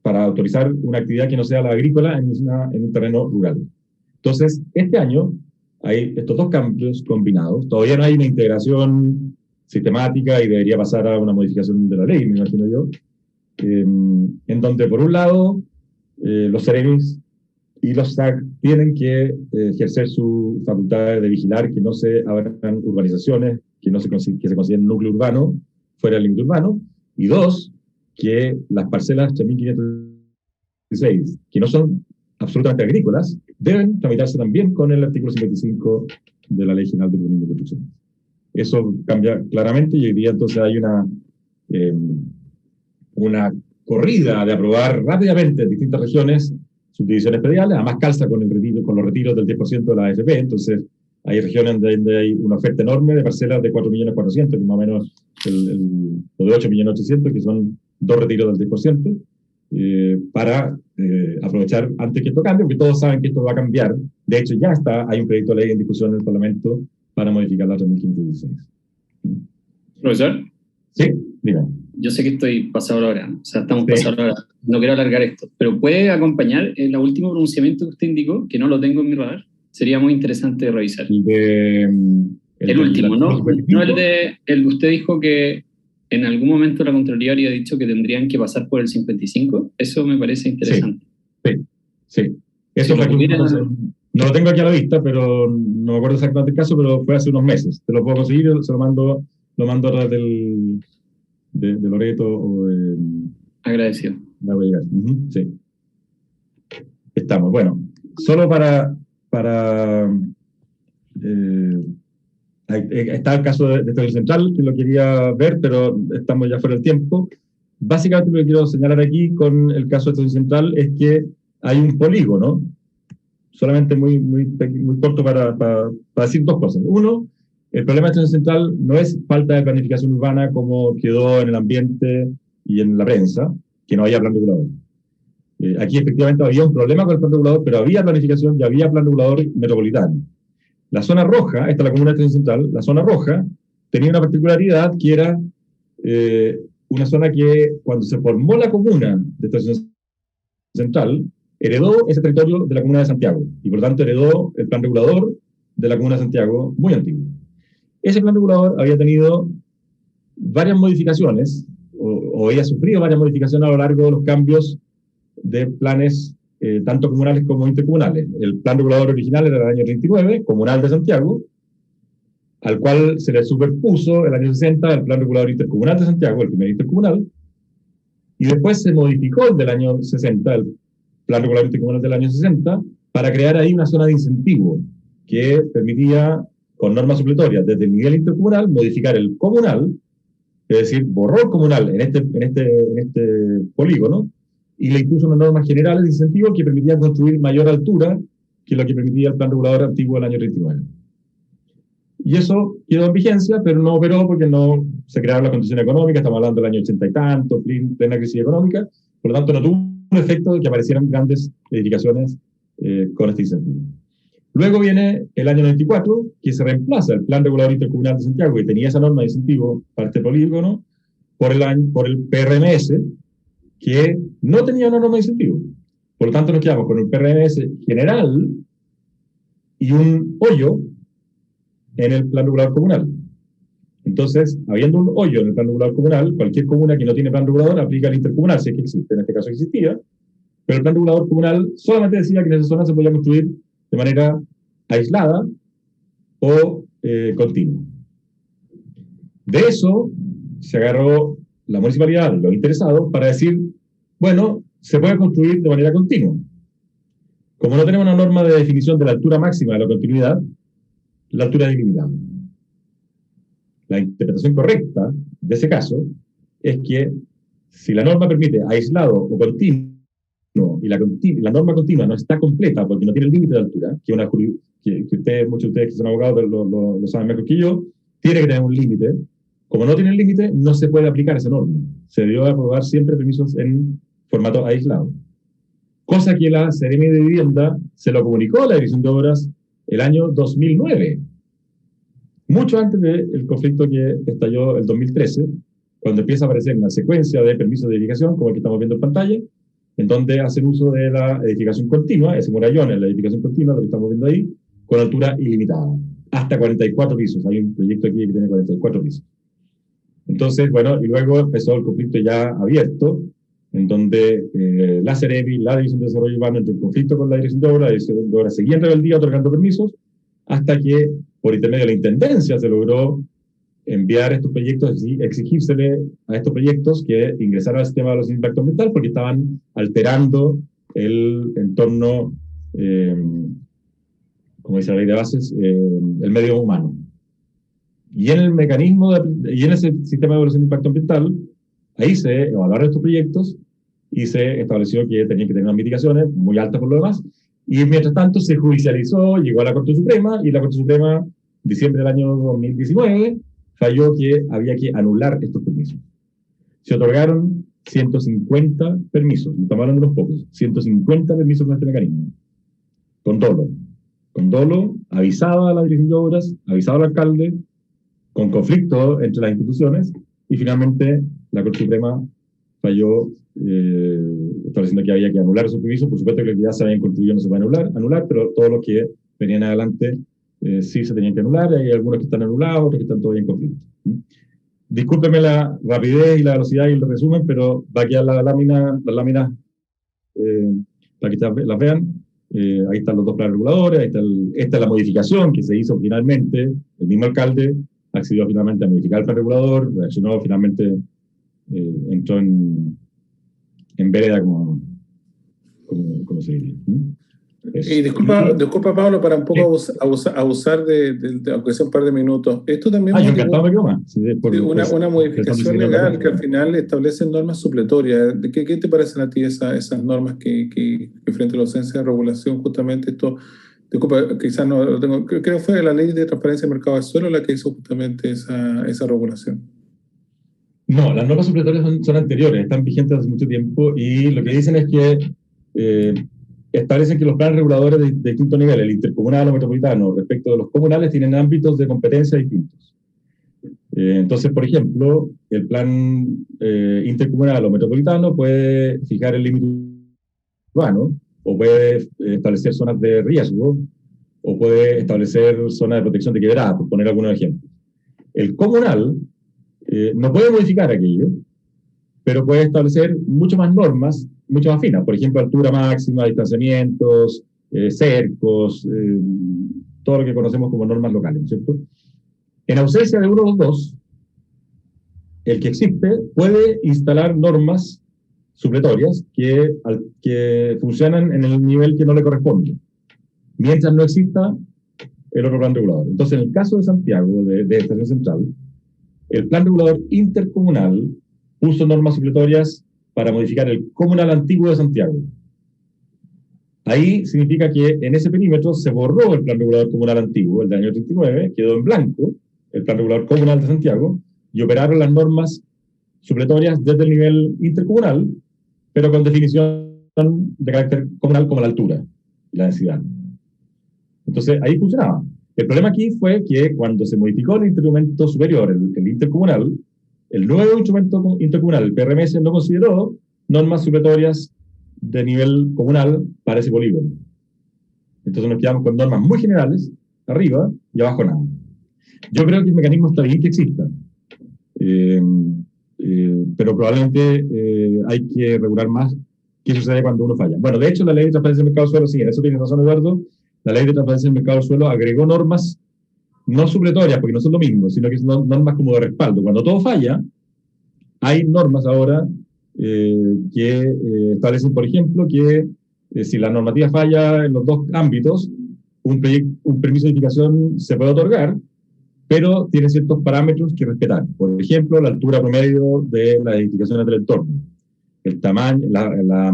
B: para autorizar una actividad que no sea la agrícola en un terreno rural. Entonces, este año hay estos dos cambios combinados. Todavía no hay una integración sistemática y debería pasar a una modificación de la ley, me imagino yo, en donde, por un lado, los Seremis y los SAC tienen que ejercer su facultad de vigilar que no se abran urbanizaciones, que se consideren núcleo urbano, fuera del límite urbano, y dos, que las parcelas 3516, que no son absolutamente agrícolas, deben tramitarse también con el artículo 55 de la Ley General de Urbanismo y Construcciones. Eso cambia claramente y hoy día entonces hay una corrida de aprobar rápidamente en distintas regiones subdivisiones prediales, además calza con los retiros del 10% de la AFP, entonces hay regiones donde hay una oferta enorme de parcelas de 4.400.000, que más o menos, o de 8.800.000, que son 2 retiros del 10%, para aprovechar antes que esto cambie, porque todos saben que esto va a cambiar. De hecho, ya hay un proyecto de ley en discusión en el Parlamento para modificar la 3516.
D: Profesor.
B: Sí, dígame.
D: Yo sé que estoy pasado la hora, o sea, estamos pasados la hora. No quiero alargar esto, pero ¿puede acompañar el último pronunciamiento que usted indicó, que no lo tengo en mi radar? Sería muy interesante revisar. El último, ¿no? No el de usted dijo que en algún momento la Contraloría habría dicho que tendrían que pasar por el 55. Eso me parece interesante.
B: Sí. Eso fue no lo tengo aquí a la vista, pero no me acuerdo exactamente el caso, pero fue hace unos meses. Te lo puedo conseguir, se lo mando a través de Loreto o de...
D: Agradecido.
B: Sí. Estamos. Bueno, solo para está el caso de Estadio Central, que lo quería ver, pero estamos ya fuera del tiempo. Básicamente lo que quiero señalar aquí con el caso de Estadio Central es que hay un polígono, solamente muy corto para decir dos cosas. Uno, el problema de Estadio Central no es falta de planificación urbana como quedó en el ambiente y en la prensa, que no haya plan regulador. Aquí efectivamente había un problema con el plan regulador, pero había planificación y había plan regulador metropolitano. La zona roja, esta es la comuna de Estación Central, la zona roja tenía una particularidad que era una zona que cuando se formó la comuna de Estación Central, heredó ese territorio de la comuna de Santiago y por lo tanto heredó el plan regulador de la comuna de Santiago muy antiguo. Ese plan regulador había tenido varias modificaciones o había sufrido varias modificaciones a lo largo de los cambios de planes tanto comunales como intercomunales. El plan regulador original era del año 39, comunal de Santiago, al cual se le superpuso el año 60 el plan regulador intercomunal de Santiago, el primer intercomunal, y después se modificó el del año 60, el plan regulador intercomunal del año 60, para crear ahí una zona de incentivo que permitía, con normas supletorias desde el nivel intercomunal, modificar el comunal, es decir, borró el comunal en este polígono, y le impuso unas normas generales de incentivo que permitían construir mayor altura que lo que permitía el plan regulador antiguo del año 39. Y eso quedó en vigencia, pero no operó porque no se crearon las condiciones económicas, estamos hablando del año 80 y tanto, plena crisis económica, por lo tanto no tuvo un efecto de que aparecieran grandes edificaciones con este incentivo. Luego viene el año 94, que se reemplaza el Plan Regulador Intercomunal de Santiago, que tenía esa norma de incentivo para este polígono, por el PRMS, que no tenía una norma de incentivo. Por lo tanto, nos quedamos con un PRMS general y un hoyo en el Plan Regulador Comunal. Entonces, habiendo un hoyo en el Plan Regulador Comunal, cualquier comuna que no tiene plan regulador aplica al intercomunal, si es que existe, en este caso existía, pero el Plan Regulador Comunal solamente decía que en esa zona se podía construir de manera aislada o continua. De eso se agarró la municipalidad, los interesados, para decir, bueno, se puede construir de manera continua. Como no tenemos una norma de definición de la altura máxima de la continuidad, la altura es ilimitada. La interpretación correcta de ese caso es que si la norma permite aislado o continuo y la norma continua no está completa porque no tiene el límite de altura, que muchos de ustedes que son abogados lo saben mejor que yo, tiene que tener un límite. Como no tiene el límite, no se puede aplicar esa norma. Se debió aprobar siempre permisos en formato aislado. Cosa que la Seremi de Vivienda se lo comunicó a la Dirección de Obras el año 2009, mucho antes del conflicto que estalló el 2013, cuando empieza a aparecer una secuencia de permisos de edificación, como el que estamos viendo en pantalla, en donde hacen uso de la edificación continua, ese murallón en la edificación continua, lo que estamos viendo ahí, con altura ilimitada, hasta 44 pisos. Hay un proyecto aquí que tiene 44 pisos. Entonces, bueno, y luego empezó el conflicto ya abierto, en donde la Seremi, la División de Desarrollo Urbano, entró en conflicto con la Dirección de Obras, la Dirección de Obras seguía en rebeldía otorgando permisos, hasta que, por intermedio de la Intendencia, se logró enviar estos proyectos y exigírsele a estos proyectos que ingresaran al sistema de evaluación de impacto ambiental porque estaban alterando el entorno, como dice la ley de bases, el medio humano. Y en el mecanismo, y en ese sistema de evaluación de impacto ambiental, ahí se evaluaron estos proyectos y se estableció que tenían que tener unas mitigaciones muy altas por lo demás. Y mientras tanto se judicializó, llegó a la Corte Suprema, y la Corte Suprema, diciembre del año 2019, falló que había que anular estos permisos. Se otorgaron 150 permisos, no estamos hablando de unos pocos, 150 permisos con este mecanismo, con dolo. Con dolo, avisaba a la Dirección de Obras, avisaba al alcalde, con conflicto entre las instituciones, y finalmente la Corte Suprema falló estableciendo que había que anular esos permisos. Por supuesto que los que ya se habían construido no se pueden anular, pero todos los que venían adelante sí se tenían que anular. Hay algunos que están anulados, otros que están todavía en conflicto. Discúlpenme la rapidez y la velocidad y el resumen, pero va a quedar las láminas para que las vean. Ahí están los dos planes reguladores, esta es la modificación que se hizo finalmente. El mismo alcalde accedió finalmente a modificar el plan regulador, reaccionó, finalmente entró en vereda, como se diría.
A: Y disculpa, Pablo, para un poco abusar aunque sea un par de minutos. Esto también
B: yo encantado me quedo más. Sí,
A: una modificación legal que al final establece normas supletorias. ¿Qué te parecen a ti esas normas que frente a la ausencia de regulación, justamente esto? Disculpa, quizás no lo tengo. Creo que fue la Ley de Transparencia del Mercado de Suelo la que hizo justamente esa regulación.
B: No, las normas supletorias son anteriores, están vigentes hace mucho tiempo, y lo que dicen es que establecen que los planes reguladores de distintos niveles, el intercomunal o metropolitano, respecto de los comunales, tienen ámbitos de competencia distintos. Entonces, por ejemplo, el plan intercomunal o metropolitano puede fijar el límite urbano, o puede establecer zonas de riesgo, o puede establecer zonas de protección de quebrada, por poner algunos ejemplos. El comunal no puede modificar aquello, pero puede establecer mucho más normas, mucho más finas. Por ejemplo, altura máxima, distanciamientos, cercos, todo lo que conocemos como normas locales, ¿cierto? En ausencia de uno de los dos, el que existe puede instalar normas supletorias que funcionan en el nivel que no le corresponde, mientras no exista el otro plan regulador. Entonces, en el caso de Santiago, de Estación Central, el plan regulador intercomunal puso normas supletorias para modificar el comunal antiguo de Santiago. ahí significa que en ese perímetro se borró el plan regulador comunal antiguo, el del año 39, quedó en blanco el plan regulador comunal de Santiago, y operaron las normas supletorias desde el nivel intercomunal, pero con definición de carácter comunal como la altura y la densidad. Entonces, ahí funcionaba. El problema aquí fue que cuando se modificó el instrumento superior, el intercomunal, el nuevo instrumento intercomunal, el PRMS, no consideró normas supletorias de nivel comunal para ese polígono. Entonces nos quedamos con normas muy generales, arriba, y abajo nada. Yo creo que el mecanismo está bien que exista, pero probablemente hay que regular más qué sucede cuando uno falla. Bueno, de hecho, la ley de transparencia del mercado del suelo, sí, en eso tiene razón Eduardo, la ley de transparencia del mercado del suelo agregó normas no supletorias, porque no son lo mismo, sino que son normas como de respaldo. Cuando todo falla, hay normas ahora que establecen, por ejemplo, que si la normativa falla en los dos ámbitos, un permiso de edificación se puede otorgar, pero tiene ciertos parámetros que respetar. Por ejemplo, la altura promedio de las edificaciones del entorno, el tamaño, la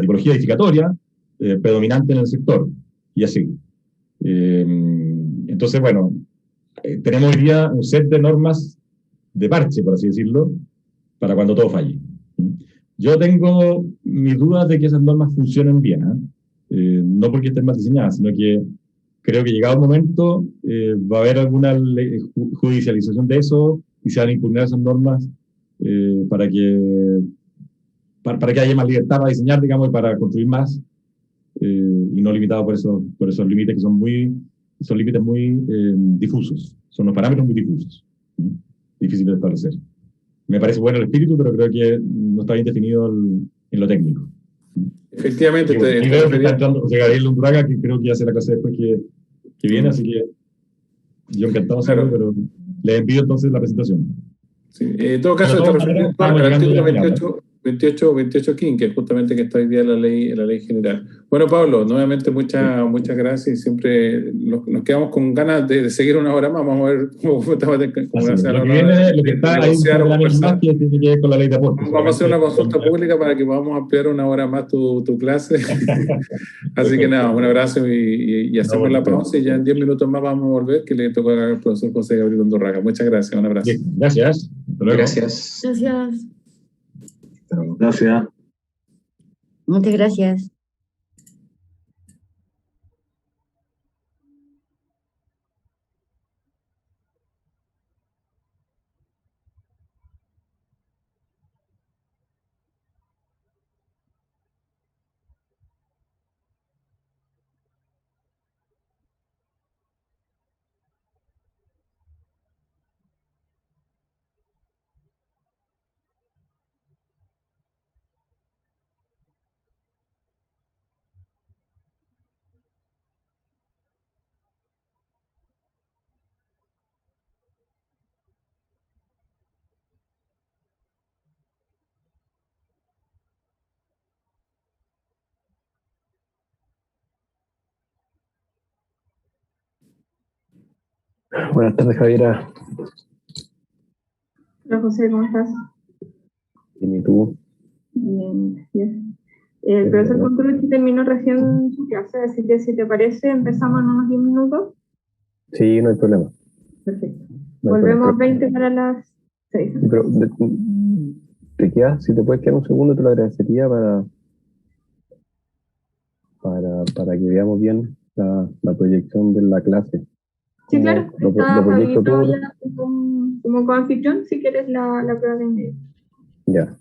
B: tipología edificatoria predominante en el sector, y así. Entonces, bueno, tenemos hoy día un set de normas de parche, por así decirlo, para cuando todo falle. Yo tengo mis dudas de que esas normas funcionen bien, no porque estén mal diseñadas, sino que creo que llegado el momento va a haber alguna judicialización de eso y se van a impugnar esas normas para que haya más libertad para diseñar, digamos, y para construir más, y no limitado por esos límites que son límites muy difusos, son los parámetros muy difusos, difíciles de establecer. Me parece bueno el espíritu, pero creo que no está bien definido en lo técnico.
A: Efectivamente.
B: Y veo que está entrando José Gabriel Unduraga, que creo que ya hace la clase después que viene, así que yo encantado de hacerlo, pero le envío entonces la presentación.
A: Sí, en todo caso, está referido al artículo 28 King, que es justamente que está hoy día en la ley general. Bueno, Pablo, nuevamente muchas gracias, y siempre nos quedamos con ganas de seguir una hora más. Vamos a ver cómo
B: lo que está ahí más que tiene que ver con la ley de aportes.
A: Vamos a hacer una consulta pública para que podamos ampliar una hora más tu clase. Así que nada, un abrazo y hacemos la pausa, y ya en 10 minutos más vamos a volver, que le toca al profesor José Gabriel Undurraga. Muchas gracias, un abrazo.
B: Gracias.
E: Gracias.
C: Gracias.
F: Gracias.
C: Muchas gracias.
F: Buenas tardes, Javiera.
G: Hola José, ¿cómo estás?
F: ¿Y tú?
G: Bien, gracias. El profesor Contrucci terminó recién su clase, así que si te parece, empezamos en unos 10 minutos.
F: Sí, no hay problema.
G: Perfecto.
F: No hay
G: Volvemos
F: problema.
G: 20 para las 6.
F: Sí, pero te quedas, si te puedes quedar un segundo, te lo agradecería para que veamos bien la proyección de la clase.
G: Sí, claro,
F: Lo
G: está
F: proyecto
G: habilitado
F: todo.
G: ya como coanfitrión, si quieres la prueba de inglés.
F: Ya.